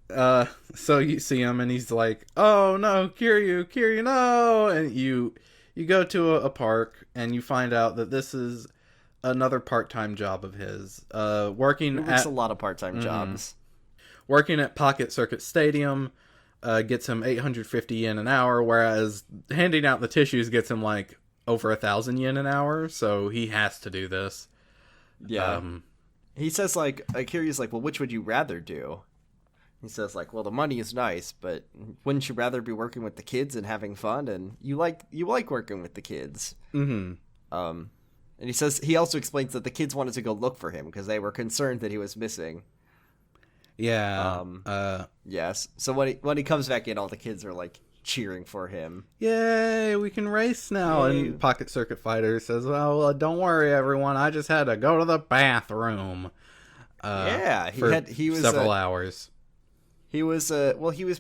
So you see him and he's like, oh no, Kiryu, no! And you go to a park and you find out that this is another part-time job of his. Working at a lot of part-time jobs. Working at Pocket Circuit Stadium gets him 850 yen an hour, whereas handing out the tissues gets him like over 1,000 yen an hour. So he has to do this. Yeah. He says like, Kiryu's like, well, which would you rather do? He says like, well, the money is nice, but wouldn't you rather be working with the kids and having fun? And you like working with the kids. Mm-hmm. And he also explains that the kids wanted to go look for him because they were concerned that he was missing. Yeah. Yes. So when he comes back in, all the kids are like cheering for him. Yay, we can race now. Yay. And Pocket Circuit Fighter says, well, don't worry, everyone. I just had to go to the bathroom. He was several hours. He was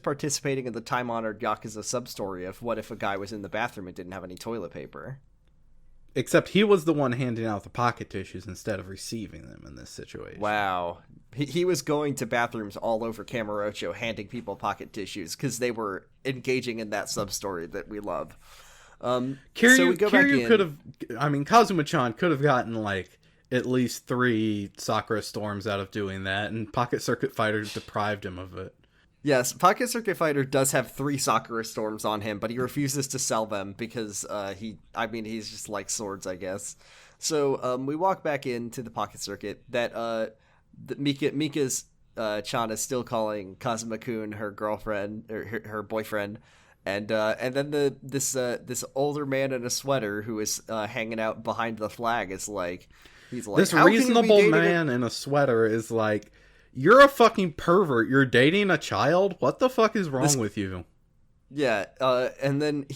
participating in the time-honored Yakuza sub-story of what if a guy was in the bathroom and didn't have any toilet paper. Except he was the one handing out the pocket tissues instead of receiving them in this situation. Wow. He was going to bathrooms all over Kamurocho handing people pocket tissues because they were engaging in that sub-story that we love. Kiryu, So we go back Kiryu in. could have. I mean, Kazuma-chan could have gotten like at least 3 Sakura Storms out of doing that, and Pocket Circuit Fighter deprived him of it. Yes, Pocket Circuit Fighter does have 3 Sakura Storms on him, but he refuses to sell them because he's just like swords, I guess. So we walk back into the Pocket Circuit. Mika's Chan is still calling Kazuma-kun her girlfriend or her boyfriend, and then this older man in a sweater who is hanging out behind the flag is like, he's like, This "How can you be reasonable dating man in a sweater is like, you're a fucking pervert. You're dating a child? What the fuck is wrong with you? Yeah, and then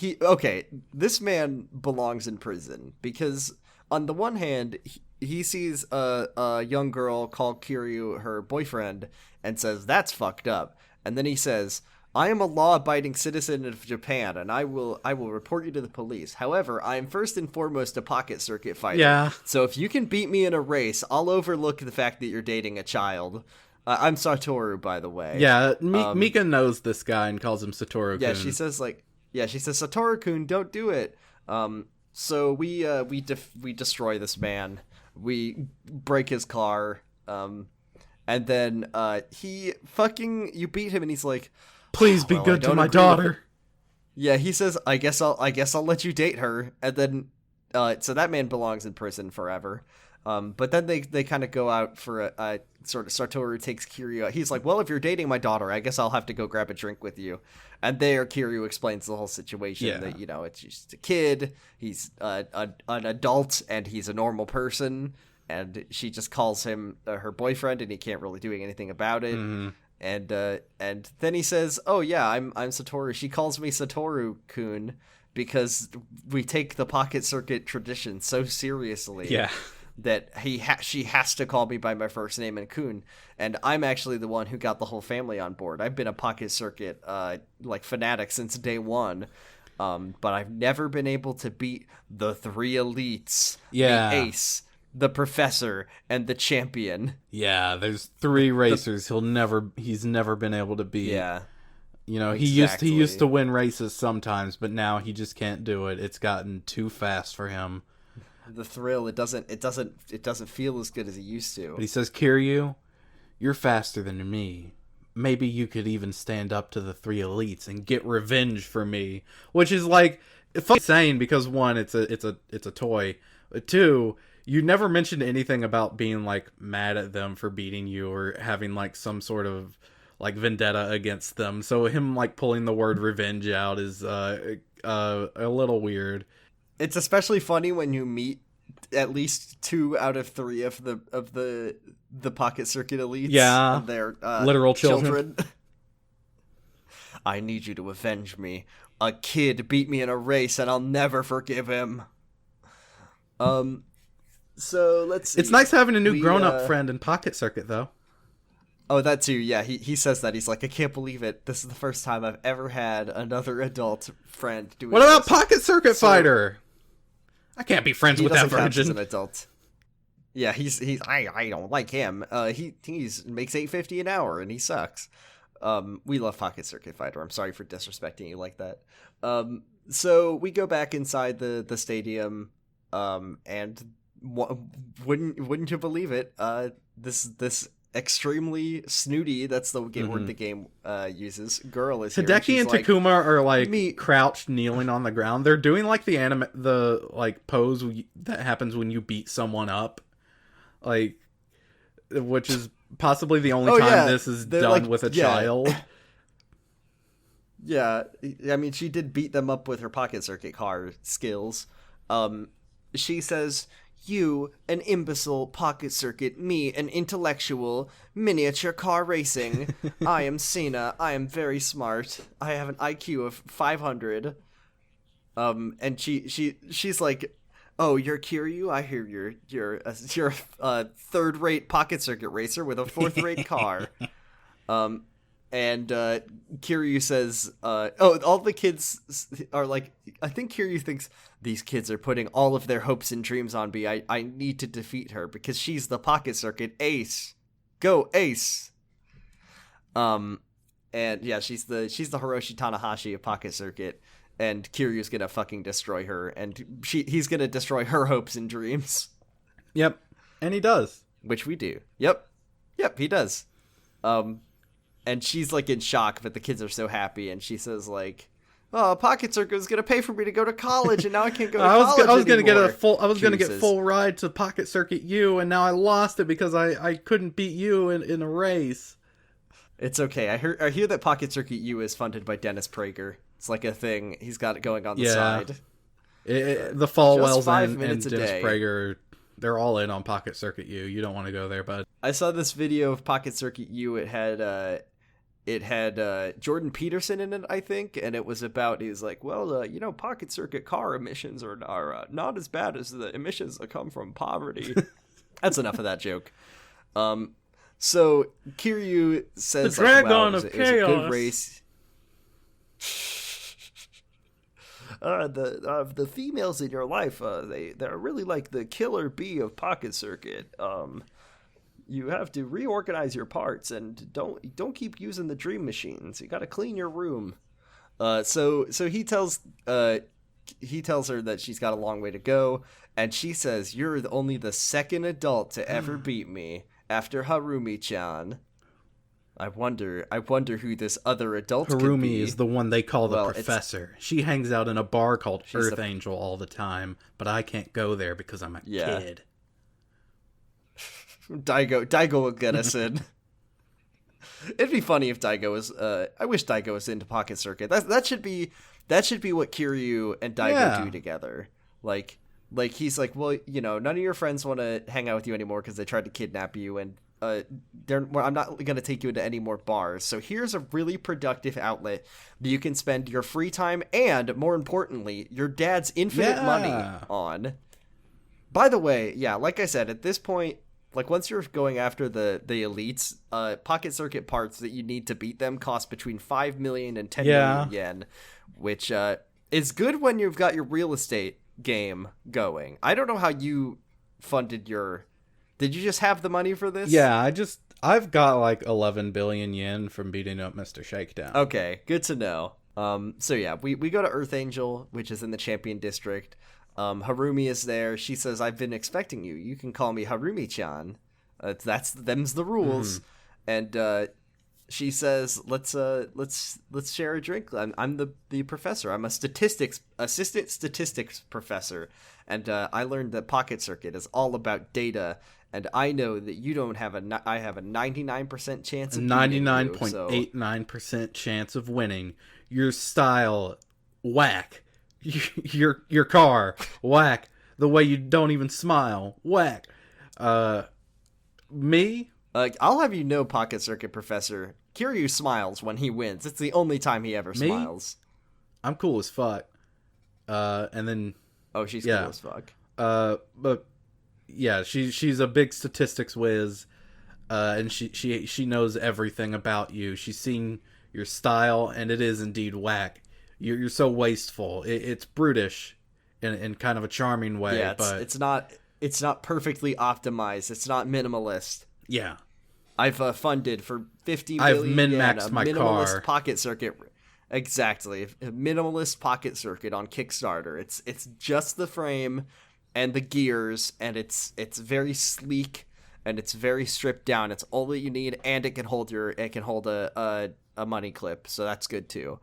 this man belongs in prison because on the one hand, he sees a young girl call Kiryu her boyfriend and says, that's fucked up. And then he says, I am a law-abiding citizen of Japan, and I will report you to the police. However, I am first and foremost a Pocket Circuit fighter. Yeah. So if you can beat me in a race, I'll overlook the fact that you're dating a child. I'm Satoru, by the way. Yeah, Mika knows this guy and calls him Satoru-kun. Yeah, she says Satoru-kun, don't do it. So we destroy this man. We break his car. And then you beat him, and he's like, please be good to my daughter. Yeah, he says, I guess I'll let you date her. And then so that man belongs in prison forever. But then they kind of go out for a sort of, Satoru takes Kiryu out. He's like, well, if you're dating my daughter, I guess I'll have to go grab a drink with you. And there Kiryu explains the whole situation, that, it's just a kid, he's an adult, and he's a normal person, and she just calls him her boyfriend, and he can't really do anything about it. Mm-hmm. And then he says, oh yeah, I'm Satoru. She calls me Satoru-kun because we take the Pocket Circuit tradition so seriously. Yeah. That she has to call me by my first name and Kun, and I'm actually the one who got the whole family on board. I've been a Pocket Circuit fanatic since day one, but I've never been able to beat the 3 elites, the ace, the professor, and the champion. Yeah, there's 3 racers he's never been able to beat. Yeah. He used to win races sometimes, but now he just can't do it. It's gotten too fast for him. The thrill, it doesn't feel as good as it used to. But he says, Kiryu, you're faster than me. Maybe you could even stand up to the 3 elites and get revenge for me. Which is like fucking insane because 1, it's a toy. But 2, you never mentioned anything about being like mad at them for beating you or having like some sort of like vendetta against them. So him like pulling the word revenge out is a little weird. It's especially funny when you meet at least 2 out of 3 of the Pocket Circuit elites. Yeah, their literal children. I need you to avenge me. A kid beat me in a race, and I'll never forgive him. So let's see. It's nice having a new grown-up friend in Pocket Circuit, though. Oh, that too. Yeah, he says that. He's like, I can't believe it. This is the first time I've ever had another adult friend doing What about this. Pocket Circuit Fighter? I can't be friends with that virgin. He's an adult. Yeah, I don't like him. He's makes $8.50 an hour and he sucks. We love Pocket Circuit Fighter. I'm sorry for disrespecting you like that. So we go back inside the stadium, and wouldn't you believe it? This extremely snooty, that's the word the game uses, girl is here. Hideki and like, Takuma are like crouched, kneeling on the ground. They're doing like the like pose that happens when you beat someone up, like, which is possibly the only time this is done like, with a child. Yeah, I mean, she did beat them up with her Pocket Circuit car skills. She says, you, an imbecile Pocket Circuit, me, an intellectual, miniature car racing. I am Cena. I am very smart. I have an IQ of 500. And she's like, oh, you're Kiryu? I hear you're a third-rate Pocket Circuit racer with a fourth-rate car. And Kiryu says, all the kids are like, I think Kiryu thinks these kids are putting all of their hopes and dreams on me. I need to defeat her because she's the Pocket Circuit ace. Go ace. And yeah, she's the Hiroshi Tanahashi of Pocket Circuit. and Kiryu's gonna fucking destroy her, and he's gonna destroy her hopes and dreams. Yep, and he does. Which we do. Yep, he does. And she's like in shock, but the kids are so happy, and she says like, "Oh, Pocket Circuit is gonna pay for me to go to college, and now I can't go to college I was gonna anymore." get full ride to Pocket Circuit U, and now I lost it because I couldn't beat you in a race. It's okay. I hear that Pocket Circuit U is funded by Dennis Prager. It's like a thing he's got it going on the side. The Falwells and minutes Dennis a day. Prager, they're all in on Pocket Circuit U. You don't want to go there, bud. I saw this video of Pocket Circuit U. It had Jordan Peterson in it, I think, and it was about, he was like, well, Pocket Circuit car emissions are not as bad as the emissions that come from poverty. That's enough of that joke. So Kiryu says, The Dragon wow, of it was a Chaos. good race. The females in your life, they're really like the killer bee of Pocket Circuit. You have to reorganize your parts and don't keep using the dream machines. You got to clean your room. So he tells her that she's got a long way to go, and she says, "You're only the second adult to ever beat me after Harumi-chan." I wonder who this other adult could be. Harumi is the one they call the Well, professor. She hangs out in a bar called She's Earth Angel all the time, but I can't go there because I'm a kid. Daigo will get us in. It'd be funny if Daigo was. I wish Daigo was into Pocket Circuit. That should be what Kiryu and Daigo do together. Like he's like, well, none of your friends want to hang out with you anymore because they tried to kidnap you, and I'm not going to take you into any more bars. So here's a really productive outlet that you can spend your free time and, more importantly, your dad's infinite money on. By the way, like I said, at this point, like once you're going after the elites, Pocket Circuit parts that you need to beat them cost between 5 million and 10 million yen, which is good when you've got your real estate game going. I don't know how you funded your... Did you just have the money for this? Yeah, I've got like 11 billion yen from beating up Mr. Shakedown. Okay, good to know. So yeah, we go to Earth Angel, which is in the Champion District. Harumi is there. She says, "I've been expecting you. You can call me Harumi-chan. Them's the rules." And she says, "Let's share a drink. I'm the professor. I'm assistant statistics professor, and I learned that Pocket Circuit is all about data. And I know that you don't have I have a 99% chance of 99.89% chance of winning. Your style, whack. Your car, whack. The way you don't even smile, whack. Me? I'll have you know, Pocket Circuit Professor, Kiryu smiles when he wins. It's the only time he ever smiles. I'm cool as fuck. And then... Oh, she's cool as fuck. But... Yeah, she's a big statistics whiz, and she knows everything about you. She's seen your style, and it is indeed whack. You're so wasteful. It's brutish, in kind of a charming way. Yeah, but it's not perfectly optimized. It's not minimalist. Yeah, I've funded for 50 million. I've min-maxed my minimalist car. Pocket Circuit. Exactly, a minimalist Pocket Circuit on Kickstarter. It's just the frame and the gears, and it's very sleek, and it's very stripped down. It's all that you need, and it can hold a money clip, so that's good too.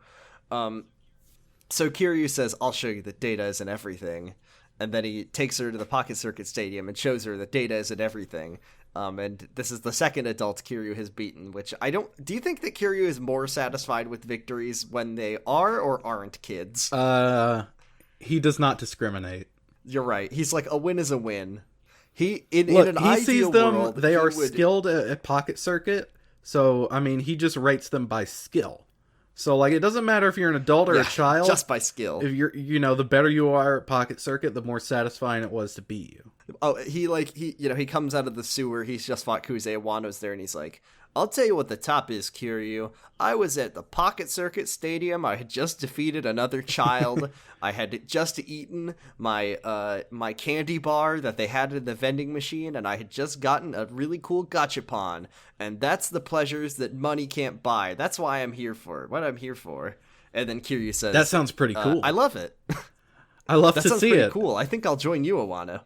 So Kiryu says, "I'll show you that data isn't everything," and then he takes her to the Pocket Circuit Stadium and shows her that data isn't everything. And this is the second adult Kiryu has beaten, which I don't... Do you think that Kiryu is more satisfied with victories when they are or aren't kids? He does not discriminate. You're right. He's like, a win is a win. In an he ideal sees them, world, they are would... skilled at Pocket Circuit, so, I mean, he just rates them by skill. So, like, it doesn't matter if you're an adult or a child. Just by skill. If you're, the better you are at Pocket Circuit, the more satisfying it was to beat you. Oh, he comes out of the sewer. He's just fought Kuze Wano's there, and he's like, "I'll tell you what the top is, Kiryu. I was at the Pocket Circuit Stadium. I had just defeated another child. I had just eaten my candy bar that they had in the vending machine, and I had just gotten a really cool gachapon. And that's the pleasures that money can't buy. That's why I'm here for. What I'm here for." And then Kiryu says, That sounds pretty cool. I love it. I love That to sounds see pretty it. cool. I think I'll join you, Iwano.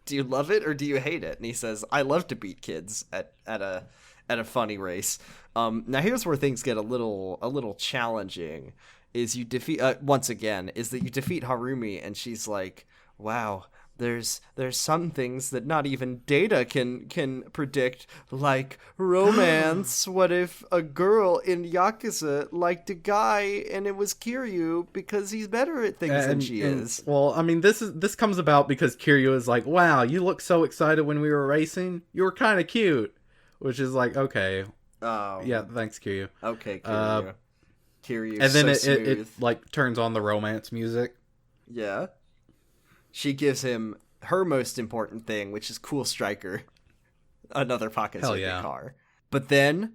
Do you love it or do you hate it? And he says, I love to beat kids at a funny race. Now here's where things get a little challenging. Is you defeat once again is that you defeat Harumi, and she's like, wow, there's some things that not even Data can predict, like romance. What if a girl in Yakuza liked a guy and it was Kiryu because he's better at things than she is? Well, I mean, this comes about because Kiryu is like, wow, you look so excited when we were racing. You were kind of cute, which is like, okay, yeah, thanks, Kiryu. Okay, Kiryu. Kiryu, and then so it like turns on the romance music. Yeah. She gives him her most important thing, which is Cool Striker. Another Pocket Circuit car. But then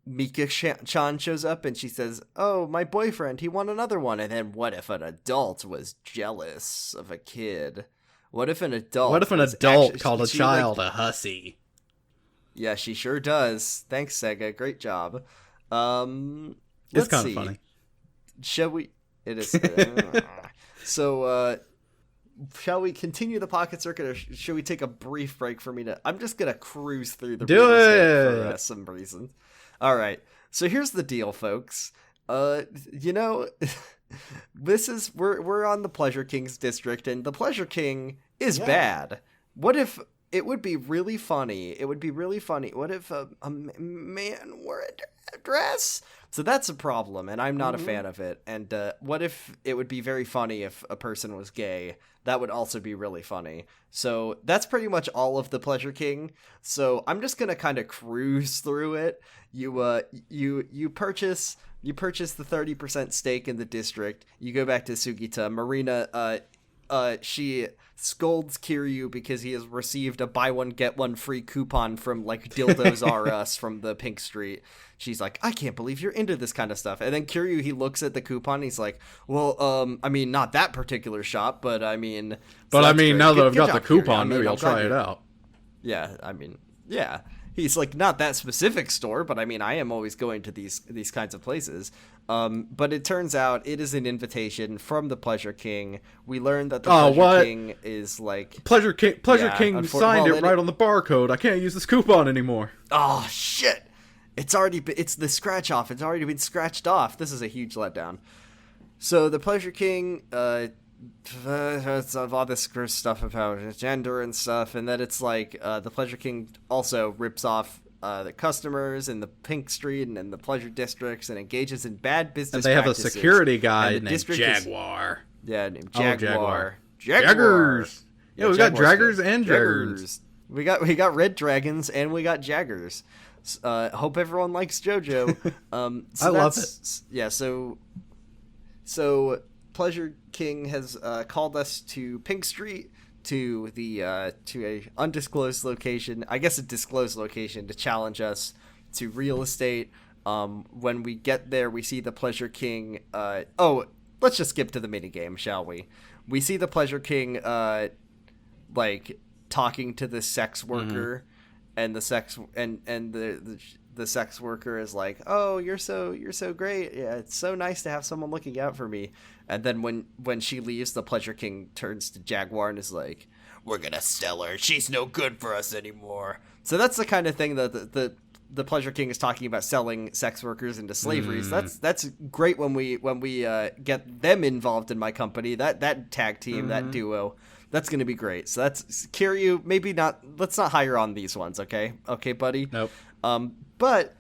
Mika-chan shows up and she says, oh, my boyfriend, he won another one. And then what if an adult was jealous of a kid? What if an adult called a child a hussy? Yeah, she sure does. Thanks, Sega. Great job. It's kind of funny. Shall we? It is. So, shall we continue the Pocket Circuit, or should we take a brief break for me to? I'm just gonna cruise through the Do it for some reasons. All right. So here's the deal, folks. We're on the Pleasure King's district, and the Pleasure King is bad. What if? It would be really funny. What if a man wore a dress? So that's a problem, and I'm not a fan of it. And what if it would be very funny if a person was gay? That would also be really funny. So that's pretty much all of the Pleasure King. So I'm just gonna kind of cruise through it. You purchase the 30% stake in the district. You go back to Sugita. Marina, she scolds Kiryu because he has received a buy one get one free coupon from like Dildos R Us from the Pink Street. She's like, I can't believe you're into this kind of stuff. And then Kiryu, he looks at the coupon, he's like, well, I mean, not that particular shop, but I mean, now that I've got the Kiryu. coupon, maybe I'll try it out. Yeah, I mean, yeah. He's like, not that specific store, but I mean, I am always going to these kinds of places. But it turns out it is an invitation from the Pleasure King. We learned that the Pleasure King is like... Pleasure King signed it right on the barcode. I can't use this coupon anymore. Oh, shit! It's the scratch off. It's already been scratched off. This is a huge letdown. So the Pleasure King... all this stuff about gender and stuff, and that it's like the Pleasure King also rips off the customers in the Pink Street and in the pleasure districts and engages in bad business practices. And they have a security guy named Jaguar. Named Jaguar. Jaggers. Yeah, we got Draggers and Jaggers. We got red dragons and we got Jaggers. Hope everyone likes JoJo. I love it. Yeah, so Pleasure King has called us to Pink Street to a undisclosed location, I guess a disclosed location, to challenge us to real estate. When we get there, we see the Pleasure King. Let's just skip to the minigame, shall we? We see the Pleasure King like talking to the sex worker, and the sex the sex worker is like, "Oh, you're so great. Yeah, it's so nice to have someone looking out for me." And then when she leaves, the Pleasure King turns to Jaguar and is like, "We're gonna sell her. She's no good for us anymore." So that's the kind of thing that the Pleasure King is talking about, selling sex workers into slavery. So that's great when we get them involved in my company. That tag team, that duo. That's going to be great. So that's Kiryu. Maybe not. Let's not hire on these ones. Okay, buddy. Nope. But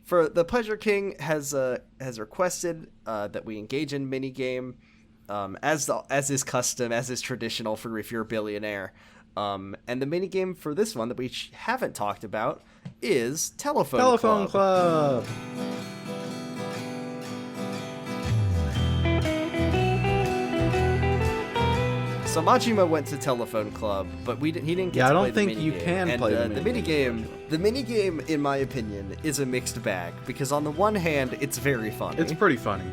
for the Pleasure King has requested that we engage in minigame, as is custom, as is traditional for If You're a Billionaire. And the minigame for this one that we haven't talked about is Telephone Club. So Majima went to Telephone Club, but he didn't get to play the minigame. Yeah, I don't think you can play the minigame. The minigame, in my opinion, is a mixed bag, because on the one hand, it's very funny. It's pretty funny.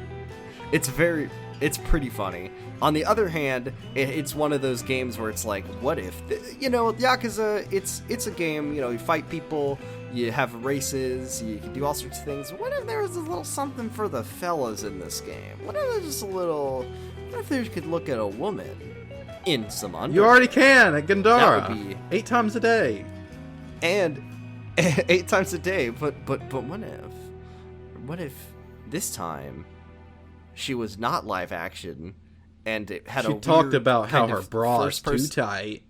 It's pretty funny. On the other hand, it's one of those games where it's like, what if? Yakuza, it's a game, you fight people, You have races, you can do all sorts of things. What if there was a little something for the fellas in this game? What if there's just a little... What if they could look at a woman in some underwear? You already can at Gandara. That would be... 8 times a day. And 8 times a day, but what if this time she was not live action and it had She a talked weird about how kind her of bra is first too person- tight.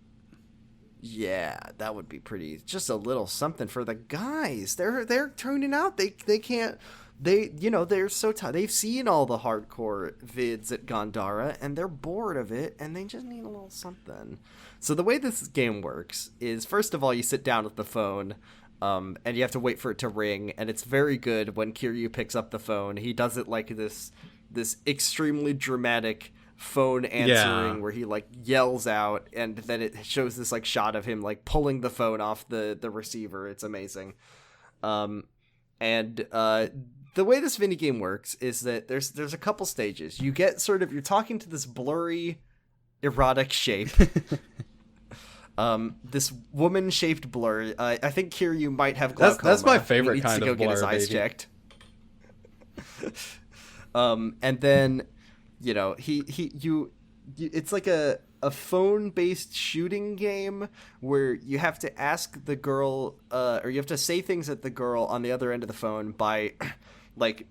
Yeah, that would be pretty. Just a little something for the guys. They're tuning out. They can't. They're so tired. They've seen all the hardcore vids at Gandara and they're bored of it and they just need a little something. So the way this game works is, first of all, you sit down with the phone, and you have to wait for it to ring. And it's very good when Kiryu picks up the phone. He does it like this extremely dramatic phone answering where he like yells out, and then it shows this like shot of him like pulling the phone off the receiver. It's amazing. The way this mini game works is that there's a couple stages. You get you're talking to this blurry erotic shape. This woman-shaped blur. I think Kiryu might have glaucoma. That's my favorite He needs kind to go of get blur, his eyes baby. checked. And then, it's like a phone-based shooting game where you have to ask the girl, or you have to say things at the girl on the other end of the phone by, like,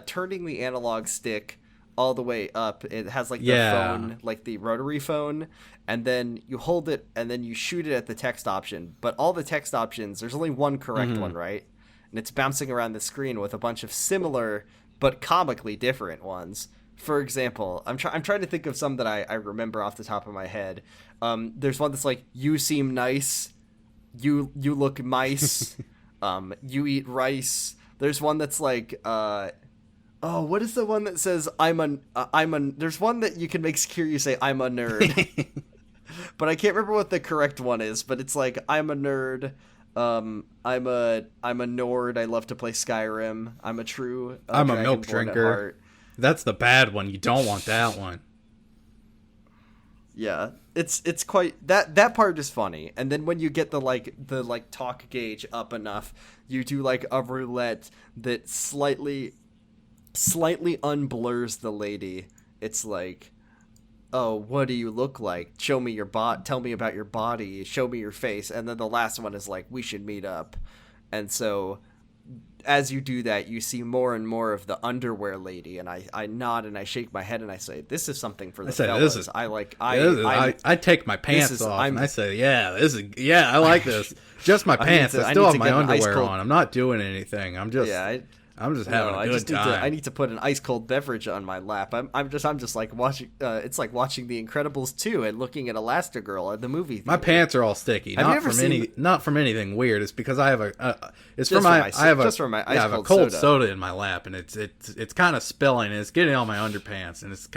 turning the analog stick all the way up. It has like the phone, like the rotary phone, and then you hold it and then you shoot it at the text option. But all the text options, there's only one correct one, right? And it's bouncing around the screen with a bunch of similar but comically different ones. For example, I'm trying to think of some that I remember off the top of my head. There's one that's like, you seem nice, you look mice, you eat rice. There's one that's like, what is the one that says there's one that you can make Kiryu say I'm a nerd. But I can't remember what the correct one is, but it's like, I'm a nerd, I'm a Nord, I love to play Skyrim, I'm a true I'm a dragonborn milk at drinker. heart. That's the bad one. You don't want that one. Yeah, it's quite that part is funny. And then when you get the talk gauge up enough, you do like a roulette that slightly unblurs the lady. It's like, oh, what do you look like? Show me your tell me about your body, show me your face. And then the last one is like, we should meet up. And so as you do that, you see more and more of the underwear lady, and I nod and I shake my head and I say, this is something for the fellas. I take my pants off and I say, I like this. Just my pants. I still have my underwear on. I'm not doing anything. I'm just having a good time. I need to put an ice cold beverage on my lap. I'm just like watching. It's like watching The Incredibles 2 and looking at Elastigirl at the movie theater. My pants are all sticky. Not from anything weird. It's because I have a cold soda in my lap, and it's kind of spilling. And it's getting on my underpants, and it's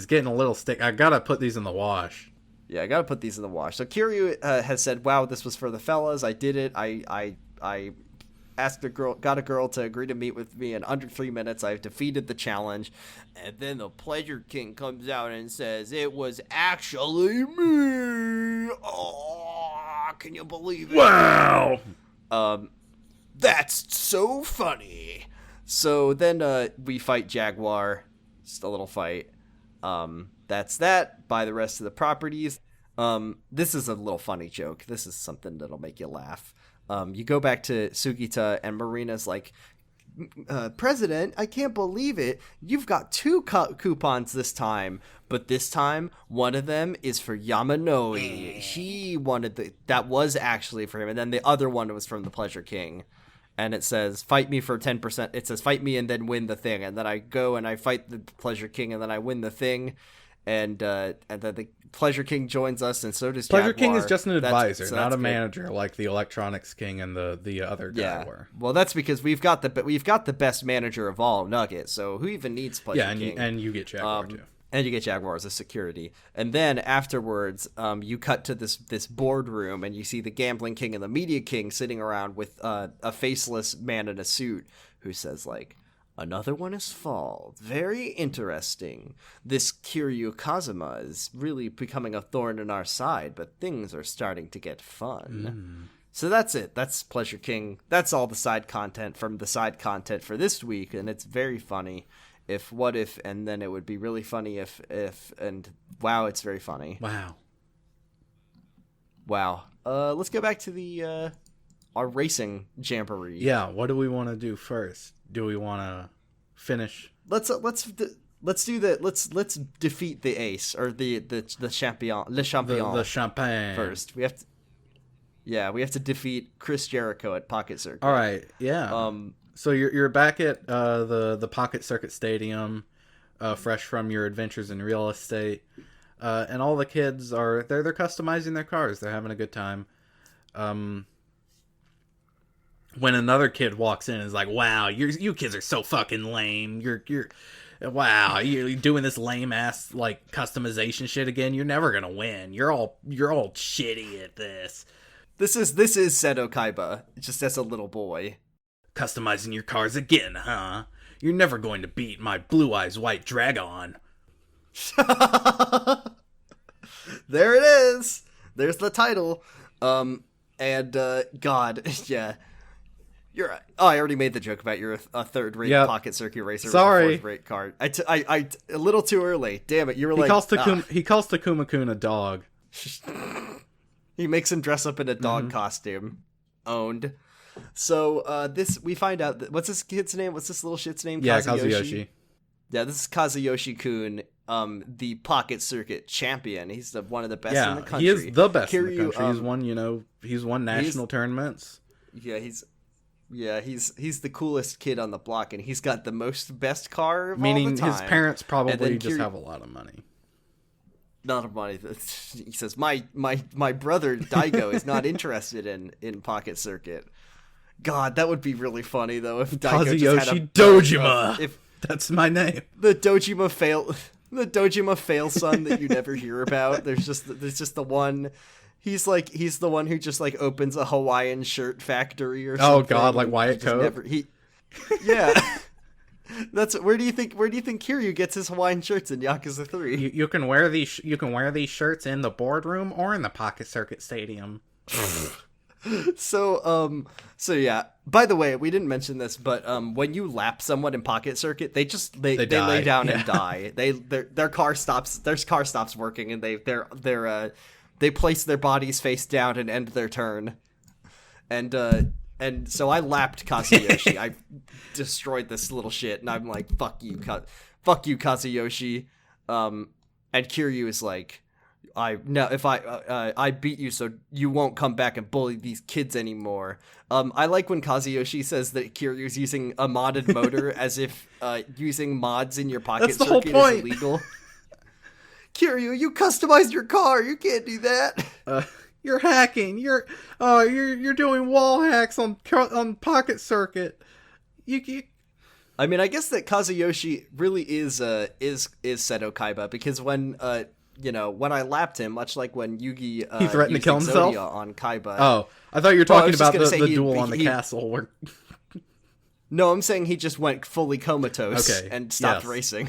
getting a little stick. I gotta put these in the wash. Yeah, I gotta put these in the wash. So Kiryu has said, "Wow, this was for the fellas. I did it. I got a girl to agree to meet with me in under 3 minutes. I've defeated the challenge." And then the Pleasure King comes out and says, "It was actually me. Oh, can you believe it? Wow. That's so funny." So then we fight Jaguar. Just a little fight. That's that. Buy the rest of the properties. This is a little funny joke. This is something that'll make you laugh. You go back to Sugita, and Marina's like, President, I can't believe it. You've got 2 coupons this time, but this time one of them is for Yamanoi. He wanted that was actually for him, and then the other one was from the Pleasure King. And it says, fight me for 10%. It says, fight me and then win the thing. And then I go and I fight the Pleasure King, and then I win the thing. And then the Pleasure King joins us, and so does Jaguar. Pleasure King is just an advisor, not a manager like the Electronics King and the other guy were. Well, that's because we've got the best manager of all, Nugget. So who even needs Pleasure King? And you get Jaguar too. And you get Jaguar as a security. And then afterwards, you cut to this boardroom, and you see the Gambling King and the Media King sitting around with a faceless man in a suit who says, like, another one is fall. Very interesting. This Kiryu Kazuma is really becoming a thorn in our side, but things are starting to get fun. So that's it. That's Pleasure King. That's all the side content from the side content for this week, and it's very funny. What if, and then it would be really funny if, and wow, it's very funny. Wow. Let's go back to the our racing jamboree. Yeah, what do we want to do first? Do we want to finish? Let's do that. Let's defeat the ace or the champion, le champion. The champagne first. We have to defeat Chris Jericho at Pocket Circuit. All right. Yeah. So you're back at the Pocket Circuit Stadium, fresh from your adventures in real estate, and all the kids they're customizing their cars. They're having a good time. When another kid walks in and is like, "Wow, you kids are so fucking lame. Wow, you're doing this lame ass like customization shit again. You're never gonna win. You're all shitty at this." This is Seto Kaiba, just as a little boy. Customizing your cars again, huh? You're never going to beat my Blue Eyes White Dragon. There it is. There's the title. God, yeah. You're right. Oh, I already made the joke about you're a third-rate Pocket Circuit racer. Sorry. With a fourth-rate card. I a little too early. Damn it! You were he calls Takuma-kun a dog. He makes him dress up in a dog costume. Owned. So we find out that what's this kid's name? What's this little shit's name? Yeah, Kazuyoshi. Yeah, this is Kazuyoshi-kun, the Pocket Circuit champion. He's one of the best in the country. He is the best in the Kiryu, country. He's won national tournaments. Yeah, he's the coolest kid on the block, and he's got the best car of all the time. His parents probably just have a lot of money. Not of money. He says, my brother Daigo is not interested in Pocket Circuit. God, that would be really funny though if Daigo just had a Dojima. That's my name. The Dojima fail son that you never hear about. There's just the one. He's the one who just like opens a Hawaiian shirt factory or something. Oh God, like Wyatt Cope. Yeah. That's where do you think Kiryu gets his Hawaiian shirts in Yakuza 3? You can wear these shirts in the boardroom or in the Pocket Circuit Stadium. So yeah. By the way, we didn't mention this, but when you lap someone in Pocket Circuit, they lay down and die. Their car stops working, and they place their bodies face down and end their turn. And so I lapped Kazuyoshi. I destroyed this little shit, and I'm like, fuck you, Kazuyoshi. And Kiryu is like, if I beat you, so you won't come back and bully these kids anymore. I like when Kazuyoshi says that Kiryu's using a modded motor, as if using mods in your Pocket Circuit is illegal. Kiryu, you customized your car. You can't do that. You're hacking. You're doing wall hacks on Pocket Circuit. I mean, I guess that Kazuyoshi really is Seto Kaiba, because when I lapped him, much like when Yugi he threatened to kill himself on Kaiba. Oh, I thought you were talking about the duel on the castle. Where... No, I'm saying he just went fully comatose and stopped racing.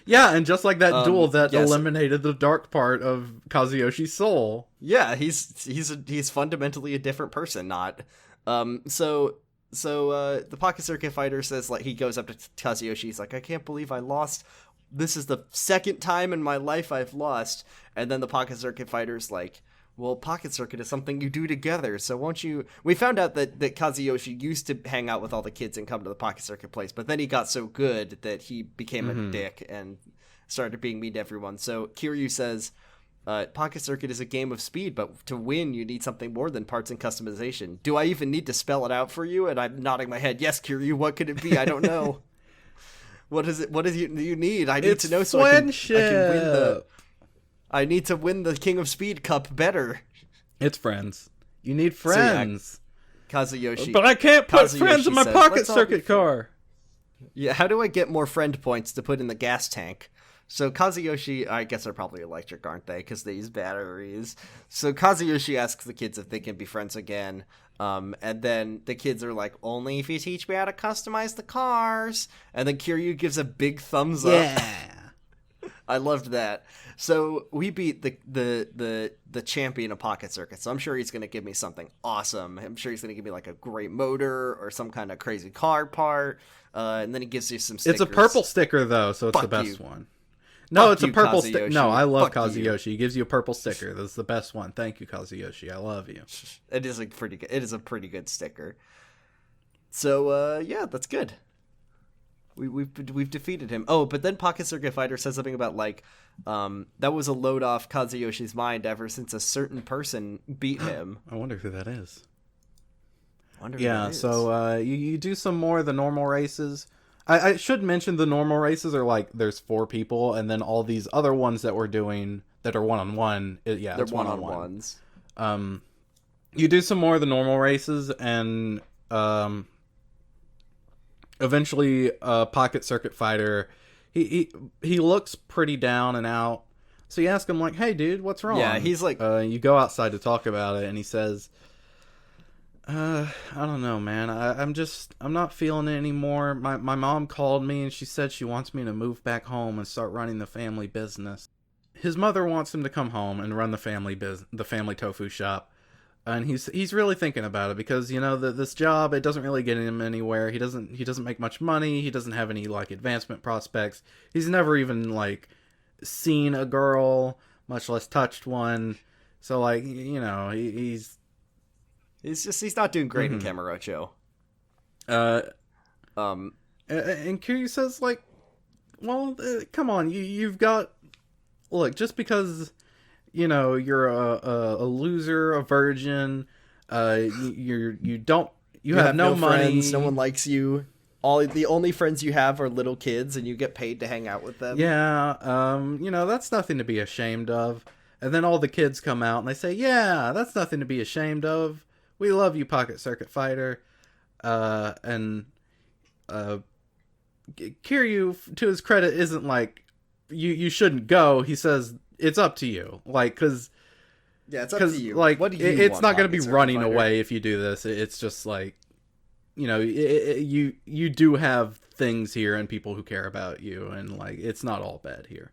Yeah, and just like that duel that eliminated the dark part of Kazuyoshi's soul. Yeah, he's fundamentally a different person, not. So the Pocket Circuit fighter says, like, he goes up to Kazuyoshi, he's like, I can't believe I lost. This is the second time in my life I've lost. And then the Pocket Circuit fighter's like, well, Pocket Circuit is something you do together, so won't you... We found out that Kazuyoshi used to hang out with all the kids and come to the Pocket Circuit place, but then he got so good that he became a dick and started being mean to everyone. So Kiryu says, Pocket Circuit is a game of speed, but to win, you need something more than parts and customization. Do I even need to spell it out for you? And I'm nodding my head. Yes, Kiryu, what could it be? I don't know. What is it? What do you need? I need to know so I can win the... I need to win the King of Speed Cup better. It's friends. You need friends. So, yeah, Kazuyoshi. But I can't put friends in my Pocket Circuit car. Yeah, how do I get more friend points to put in the gas tank? So Kazuyoshi, I guess they're probably electric, aren't they? Because they use batteries. So Kazuyoshi asks the kids if they can be friends again. And then the kids are like, only if you teach me how to customize the cars. And then Kiryu gives a big thumbs up. Yeah. I loved that. So we beat the champion of Pocket Circuit. So I'm sure he's going to give me something awesome. I'm sure he's going to give me like a great motor or some kind of crazy car part. And then he gives you some stickers. It's a purple sticker though, so it's Fuck the best you. one. No, Fuck it's a you, purple Kazuyoshi. sticker. No, I love Fuck you. Kazuyoshi. He gives you a purple sticker. That's the best one. Thank you, Kazuyoshi. I love you. It is a pretty good. It is a pretty good sticker. So yeah, that's good. We've defeated him. Oh, but then Pocket Circuit Fighter says something about like that was a load off Kazuyoshi's mind ever since a certain person beat him. I wonder who that is. Wonder who Yeah, that is. so you do some more of the normal races. I should mention the normal races are like there's 4 people, and then all these other ones that we're doing that are one-on-one. Yeah, they're it's one-on-ones. You do some more of the normal races, and eventually Pocket Circuit Fighter, he looks pretty down and out. So you ask him like, "Hey, dude, what's wrong?" Yeah, he's like, you go outside to talk about it, and he says, I don't know, man. I'm not feeling it anymore. My mom called me and she said she wants me to move back home and start running the family business. His mother wants him to come home and run the family tofu shop. And he's really thinking about it because, you know, this job, it doesn't really get him anywhere. He doesn't make much money. He doesn't have any like advancement prospects. He's never even like seen a girl, much less touched one. So like, you know, he's not doing great in Kamurocho. And Kiryu says, like, well, come on, you've got, look, just because, you know, you're a loser, a virgin, you have no money, friends, no one likes you. The only friends you have are little kids, and you get paid to hang out with them. Yeah, you know, that's nothing to be ashamed of. And then all the kids come out and they say, yeah, that's nothing to be ashamed of. We love you, Pocket Circuit Fighter. And Kiryu, to his credit, isn't like, you shouldn't go. He says, it's up to you. Like, because... Yeah, it's up to you. Like, what do you it's want, not going to be Pocket Circuit running Fighter? away if you do this. It's just like, you know, you do have things here and people who care about you. And, like, it's not all bad here.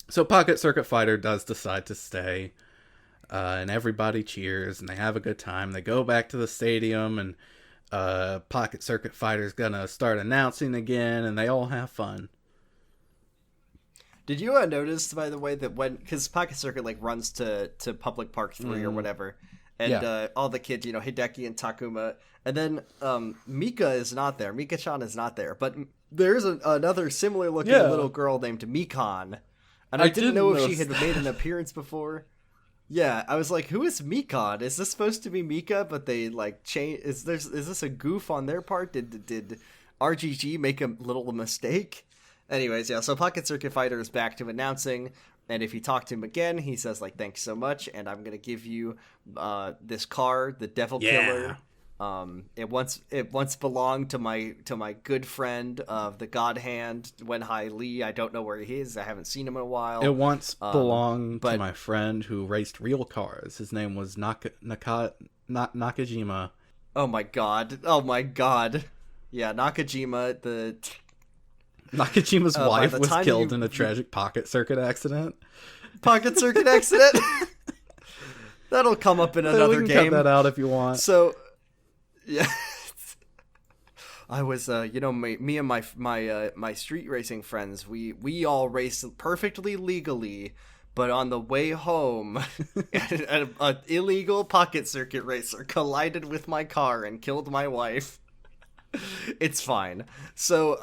So Pocket Circuit Fighter does decide to stay. And everybody cheers and they have a good time. They go back to the stadium and Pocket Circuit Fighter's gonna start announcing again and they all have fun. Did you notice, by the way, that because Pocket Circuit like runs to Public Park 3 or whatever, and all the kids, you know, Hideki and Takuma, and then Mika is not there. Mika-chan is not there, but there's another similar looking little girl named Mikan, and I didn't know if she had made an appearance before. Yeah, I was like, who is Mikan? Is this supposed to be Mika, but they like change? Is this a goof on their part? Did RGG make a little mistake? Anyways, yeah, so Pocket Circuit Fighter is back to announcing, and if you talk to him again, he says like, thanks so much, and I'm gonna give you this car, the Devil Killer. It once belonged to my good friend of the God Hand, Wenhai Lee. I don't know where he is. I haven't seen him in a while. It once belonged to my friend who raced real cars. His name was Nakajima. Oh my god. Yeah, Nakajima, Nakajima's wife was killed in a tragic Pocket Circuit accident. Pocket Circuit accident? That'll come up in another we can game. Cut that out if you want. So, yeah. I was, you know, me and my street racing friends, we all raced perfectly legally, but on the way home, an illegal Pocket Circuit racer collided with my car and killed my wife. It's fine. So,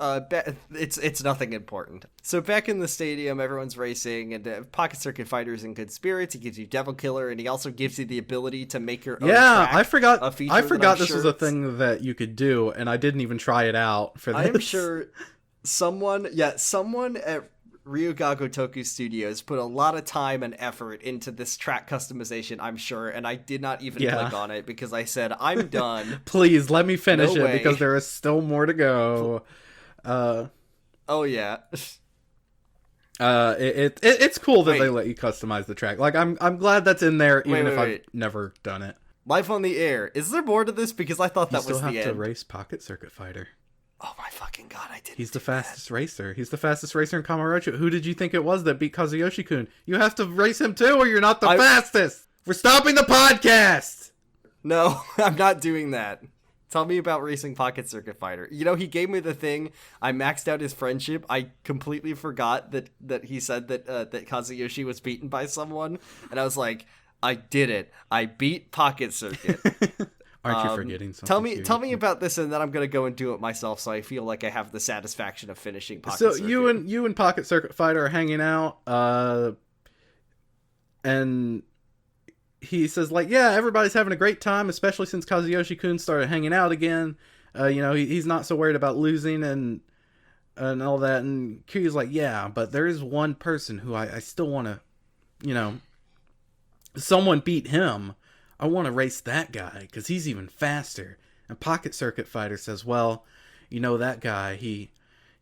it's nothing important. So back in the stadium, everyone's racing, and Pocket Circuit Fighter's in good spirits. He gives you Devil Killer, and he also gives you the ability to make your own track. I forgot this sure was a thing that you could do, and I didn't even try it out for this. I am sure someone at Ryuga Gotoku Studios put a lot of time and effort into this track customization, I'm sure, and I did not even click on it because I said, I'm done. Please, let me finish No it way. because there is still more to go. Oh, yeah. It's cool that Wait. they let you customize the track. Like, I'm glad that's in there, even if wait. I've never done it. Life on the Air. Is there more to this? Because I thought You that still was have the to end. race Pocket Circuit Fighter. Oh my fucking god, I did. He's the fastest racer. He's the fastest racer in Kamurocho. Who did you think it was that beat Kazuyoshi-kun? You have to race him too, or you're not the fastest. We're stopping the podcast. No, I'm not doing that. Tell me about racing Pocket Circuit Fighter. You know, he gave me the thing. I maxed out his friendship. I completely forgot that he said that Kazuyoshi was beaten by someone, and I was like, I did it. I beat Pocket Circuit. Aren't you forgetting something? Tell me about this, and then I'm gonna go and do it myself, so I feel like I have the satisfaction of finishing Pocket So Circuit. you and Pocket Circuit Fighter are hanging out, and he says, like, yeah, everybody's having a great time, especially since Kazuyoshi-kun started hanging out again. He's not so worried about losing and all that. And Kiryu's like, yeah, but there is one person who I still want to, someone beat him. I want to race that guy because he's even faster. And Pocket Circuit Fighter says, well, that guy, he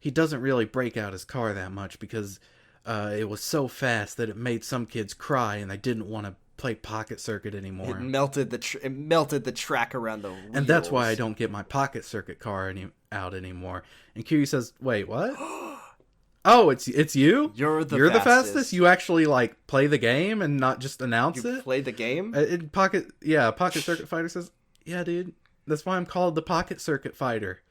doesn't really break out his car that much because it was so fast that it made some kids cry and they didn't want to play Pocket Circuit anymore. It melted the track around the wheels. And that's why I don't get my Pocket Circuit car out anymore. And Kiryu says, wait, what? Oh, it's you? You're the fastest? You actually play the game and not just announce it? Play the game? Pocket Circuit Fighter says, yeah, dude, that's why I'm called the Pocket Circuit Fighter.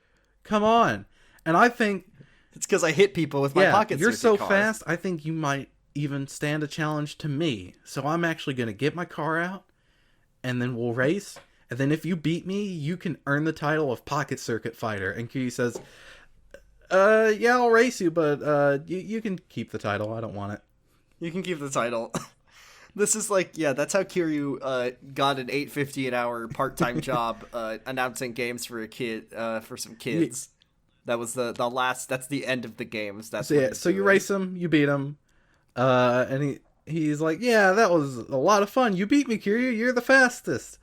Come on. And I think it's because I hit people with my Pocket Circuit you're so car. fast, I think you might even stand a challenge to me. So I'm actually going to get my car out, and then we'll race. And then if you beat me, you can earn the title of Pocket Circuit Fighter. And Kiryu says, yeah, I'll race you, but you can keep the title. I don't want it. You can keep the title. This is that's how Kiryu got an $8.50 an hour part-time job announcing games for for some kids. That was the last. That's the end of the games. So you race him, you beat him, and he's like, yeah, that was a lot of fun. You beat me, Kiryu. You're the fastest,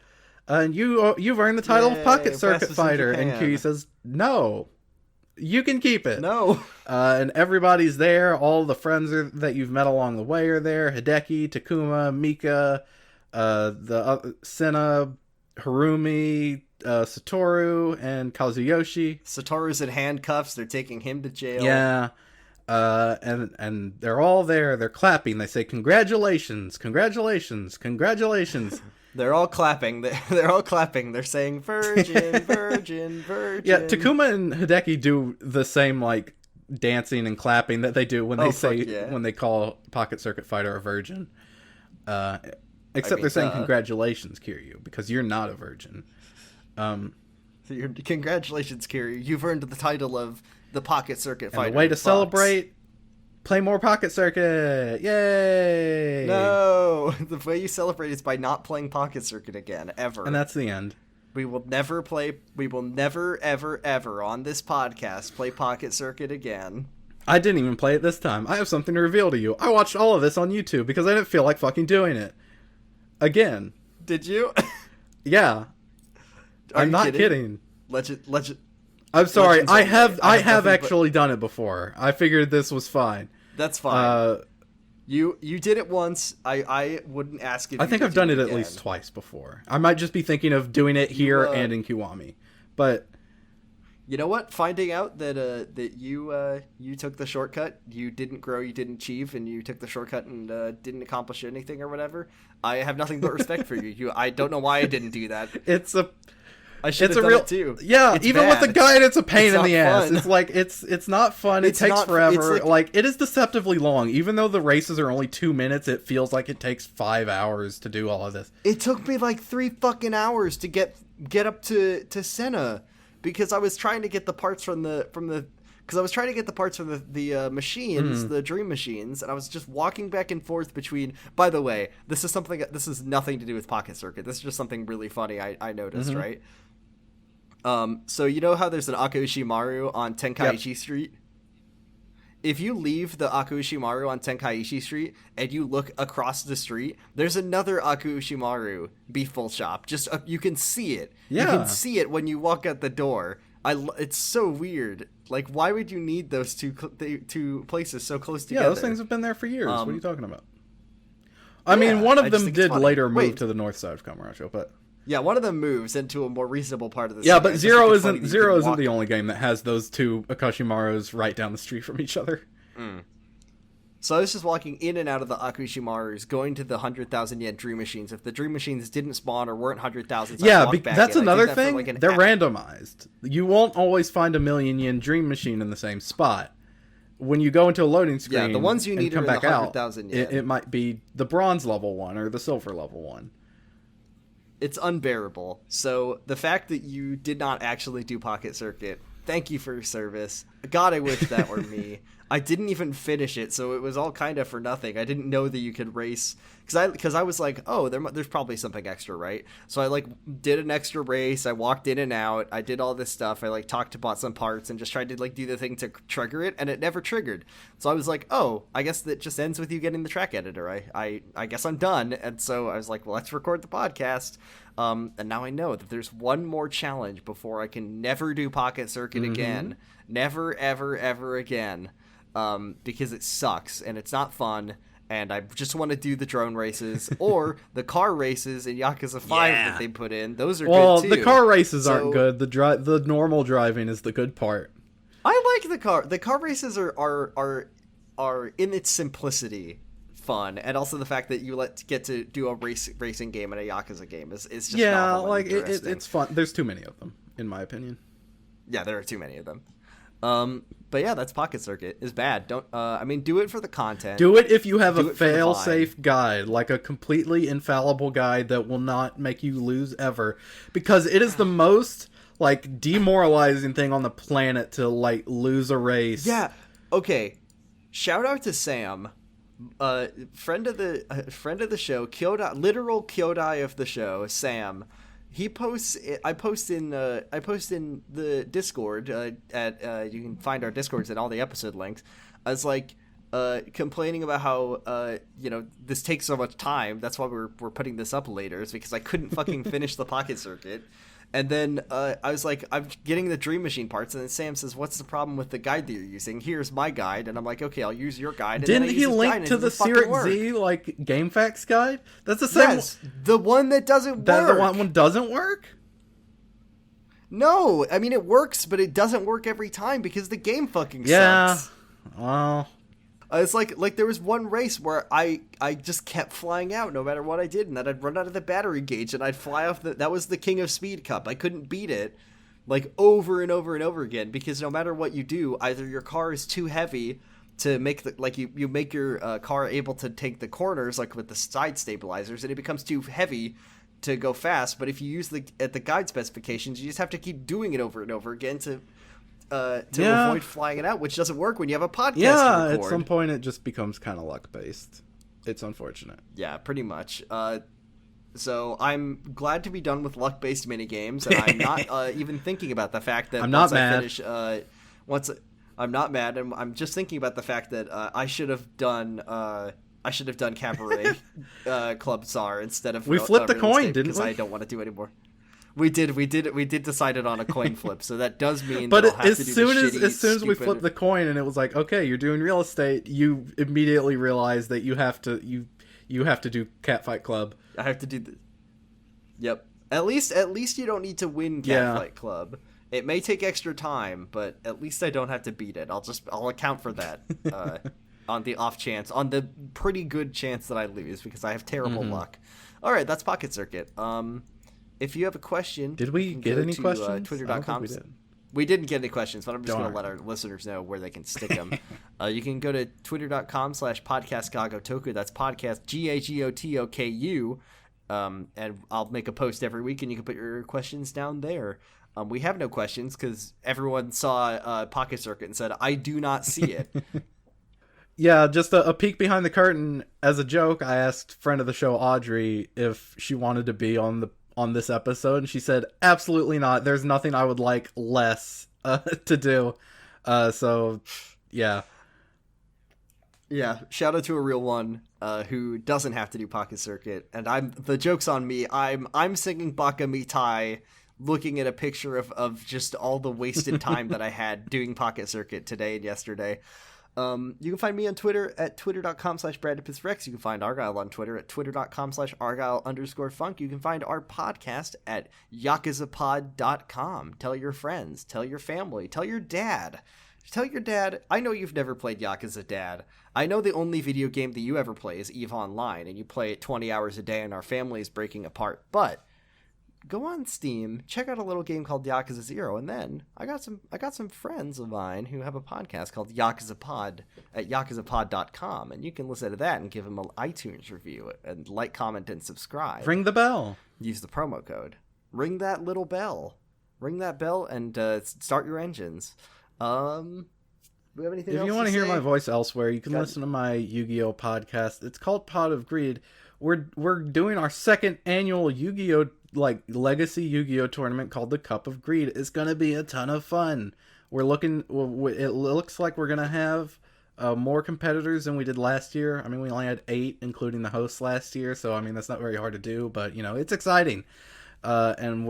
and you've earned the title of Pocket Circuit Fighter. And Kiryu says, no, you can keep it. No. And everybody's there. All the friends that you've met along the way are there. Hideki, Takuma, Mika, Senna, Harumi, Satoru, and Kazuyoshi. Satoru's in handcuffs. They're taking him to jail. Yeah. And they're all there. They're clapping. They say, congratulations, congratulations, congratulations. They're all clapping. They're all clapping. They're saying, virgin, virgin, virgin. Yeah, Takuma and Hideki do the same, dancing and clapping that they do when when they call Pocket Circuit Fighter a virgin. Except they're saying, congratulations, Kiryu, because you're not a virgin. Congratulations, Kiryu. You've earned the title of the Pocket Circuit Fighter. And the way to celebrate, play more Pocket Circuit. Yay! No! The way you celebrate is by not playing Pocket Circuit again, ever. And that's the end. We will never, ever, ever on this podcast play Pocket Circuit again. I didn't even play it this time. I have something to reveal to you. I watched all of this on YouTube because I didn't feel like fucking doing it. Again. Did you? Yeah. I'm not kidding. Legend. I'm sorry. I have actually done it before. I figured this was fine. That's fine. You did it once. I wouldn't ask if I think I've done it at least twice before. I might just be thinking of doing it here and in Kiwami. But you know what? Finding out that you took the shortcut, you didn't grow, you didn't achieve, and you took the shortcut and didn't accomplish anything or whatever. I have nothing but respect for you. I don't know why I didn't do that. I should have done it too. Yeah, it's even bad. with the guide, it's a pain in the ass. Fun. It's not fun. It takes forever. It is deceptively long. Even though the races are only 2 minutes, it feels like it takes 5 hours to do all of this. It took me 3 fucking hours to get up to Senna because I was trying to get the parts from the machines, the dream machines, and I was just walking back and forth between. By the way, this is nothing to do with Pocket Circuit. This is just something really funny I noticed, right? So you know how there's an Akuushimaru on Tenkaichi Street? If you leave the Akuushimaru on Tenkaichi Street and you look across the street, there's another Akuushimaru Beef Full Shop. Just you can see it. Yeah. You can see it when you walk out the door. It's so weird. Why would you need those two places so close together? Yeah, those things have been there for years. What are you talking about? I mean, one of them did later move to the north side of Kamurocho, but Yeah, one of them moves into a more reasonable part of the Yeah, city. but It's Zero just funny isn't that you Zero can isn't walk- the only game that has those two Akashimarus right down the street from each other. So I was just walking in and out of the Akashimarus, going to the 100,000 yen dream machines. If the dream machines didn't spawn or weren't 100,000, Yeah, that's another thing. They're randomized. You won't always find a million yen dream machine in the same spot. When you go into a loading screen, Yeah, the ones you and need come are in back the out, 100,000 yen. it might be the bronze level one or the silver level one. It's unbearable. So the fact that you did not actually do Pocket Circuit, thank you for your service. God, I wish that were me. I didn't even finish it, so it was all kind of for nothing. I didn't know that you could race because I was like, oh, there's probably something extra, right? So I did an extra race. I walked in and out. I did all this stuff. I talked about some parts and just tried to do the thing to trigger it, and it never triggered. So I was like, oh, I guess that just ends with you getting the track editor. I guess I'm done. And so I was like, well, let's record the podcast. And now I know that there's one more challenge before I can never do Pocket Circuit again. Never, ever, ever again. Because it sucks and it's not fun, and I just want to do the drone races or the car races in Yakuza 5 that they put in. Those are good too. The car races aren't good. The normal driving is the good part. I like the car. The car races are in its simplicity fun, and also the fact that you get to do a racing game in a Yakuza game is just novel and interesting. It's fun. There's too many of them, in my opinion. Yeah, there are too many of them. But yeah, that's Pocket Circuit. Is bad. Don't. I mean, do it for the content. Do it if you have Do a it for the fail-safe guide, like a completely infallible guide that will not make you lose ever, because it is the most demoralizing thing on the planet to lose a race. Yeah. Okay. Shout out to Sam, friend of the show, Kyodai, literal Kyodai of the show, Sam. He posts. I post in the Discord. At you can find our Discords and all the episode links. I was complaining about how this takes so much time. That's why we're putting this up later. Is because I couldn't fucking finish the Pocket Circuit. And then I was like, I'm getting the Dream Machine parts, and then Sam says, "What's the problem with the guide that you're using? Here's my guide." And I'm like, "Okay, I'll use your guide." And Didn't he link to the Sirik Z Game Facts guide? That's the same. Yes, the one that doesn't work. The one doesn't work. No, I mean it works, but it doesn't work every time because the game fucking sucks. Yeah. Well. It's like there was one race where I just kept flying out no matter what I did, and then I'd run out of the battery gauge and I'd fly off that was the King of Speed Cup. I couldn't beat it over and over and over again because no matter what you do, either your car is too heavy to make you make your car able to take the corners with the side stabilizers, and it becomes too heavy to go fast. But if you use the guide specifications, you just have to keep doing it over and over again to avoid flying it out, which doesn't work when you have a podcast to record. At some point it just becomes kind of luck based. It's unfortunate. Yeah, pretty much. So I'm glad to be done with luck based minigames, and I'm not even thinking about the fact that I'm not mad. I'm not mad, and I'm just thinking about the fact that I should have done Cabaret Club Czar instead of we flipped the coin, didn't we? Because I don't want to do anymore. We did decide it on a coin flip, so that does mean. But that I'll have to do as soon as we flipped the coin and it was like, okay, you're doing real estate, you immediately realize that you have to do Catfight Club. I have to do the. Yep. At least you don't need to win Catfight Club. It may take extra time, but at least I don't have to beat it. I'll account for that on the off chance, on the pretty good chance that I lose because I have terrible luck. All right, that's Pocket Circuit. If you have a question, did we get any questions? Twitter.com. We didn't get any questions, but I'm just going to let our listeners know where they can stick them. You can go to twitter.com/podcastgagotoku. That's podcast GAGOTOKU. And I'll make a post every week, and you can put your questions down there. We have no questions because everyone saw Pocket Circuit and said, "I do not see it." Yeah, just a peek behind the curtain. As a joke, I asked friend of the show Audrey if she wanted to be on this episode, and she said absolutely not. There's nothing I would like less to do. So yeah Shout out to a real one who doesn't have to do Pocket Circuit, and the joke's on me. I'm singing Baka Mitai, looking at a picture of just all the wasted time that I had doing Pocket Circuit today and yesterday. You can find me on Twitter at twitter.com/BradipusRex. You can find Argyle on Twitter at twitter.com/Argyle_funk. You can find our podcast at yakuzapod.com. Tell your friends, tell your family, tell your dad. Tell your dad, I know you've never played Yakuza, Dad. I know the only video game that you ever play is EVE Online, and you play it 20 hours a day and our family is breaking apart. But go on Steam, check out a little game called Yakuza 0, and then I got some friends of mine who have a podcast called Yakuza Pod at yakuzapod.com, and you can listen to that and give them an iTunes review and like, comment, and subscribe. Ring the bell. Use the promo code. Ring that little bell. Ring that bell and start your engines. Do we have anything else? If you want to hear say? my voice elsewhere, you can listen to my Yu-Gi-Oh podcast. It's called Pot of Greed. We're doing our second annual Yu-Gi-Oh legacy Yu-Gi-Oh tournament called the Cup of Greed. It's gonna be a ton of fun. It looks like we're gonna have more competitors than we did last year. I mean, we only had 8, including the host last year. So I mean, that's not very hard to do, but it's exciting. And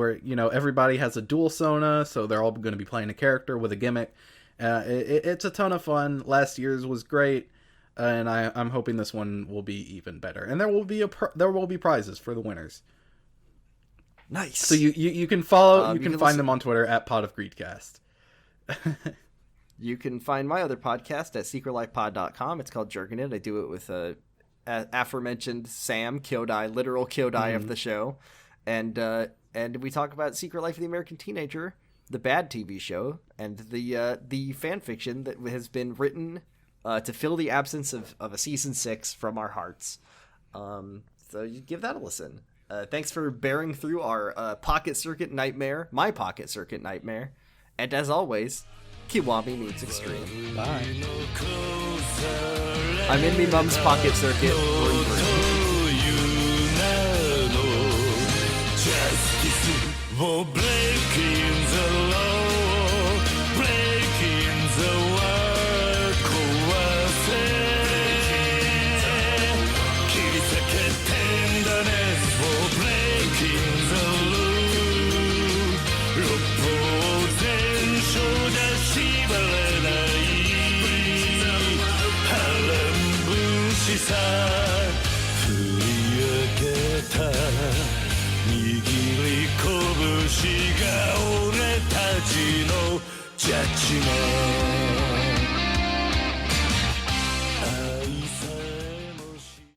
everybody has a dual Sona, so they're all going to be playing a character with a gimmick. It's a ton of fun. Last year's was great, and I'm hoping this one will be even better. And there will be prizes for the winners. Nice. So you can follow. You can find them on Twitter at Pot of Greedcast. You can find my other podcast at secretlifepod.com. It's called Jerkin' It. I do it with aforementioned Sam Kyodai, literal Kyodai of the show. And we talk about Secret Life of the American Teenager, the bad TV show, and the fan fiction that has been written to fill the absence of a season 6 from our hearts. So you give that a listen. Thanks for bearing through our Pocket Circuit nightmare, my Pocket Circuit nightmare. And as always, Kiwami meets Extreme. Bye. I'm in me mum's Pocket Circuit. Justice will break you.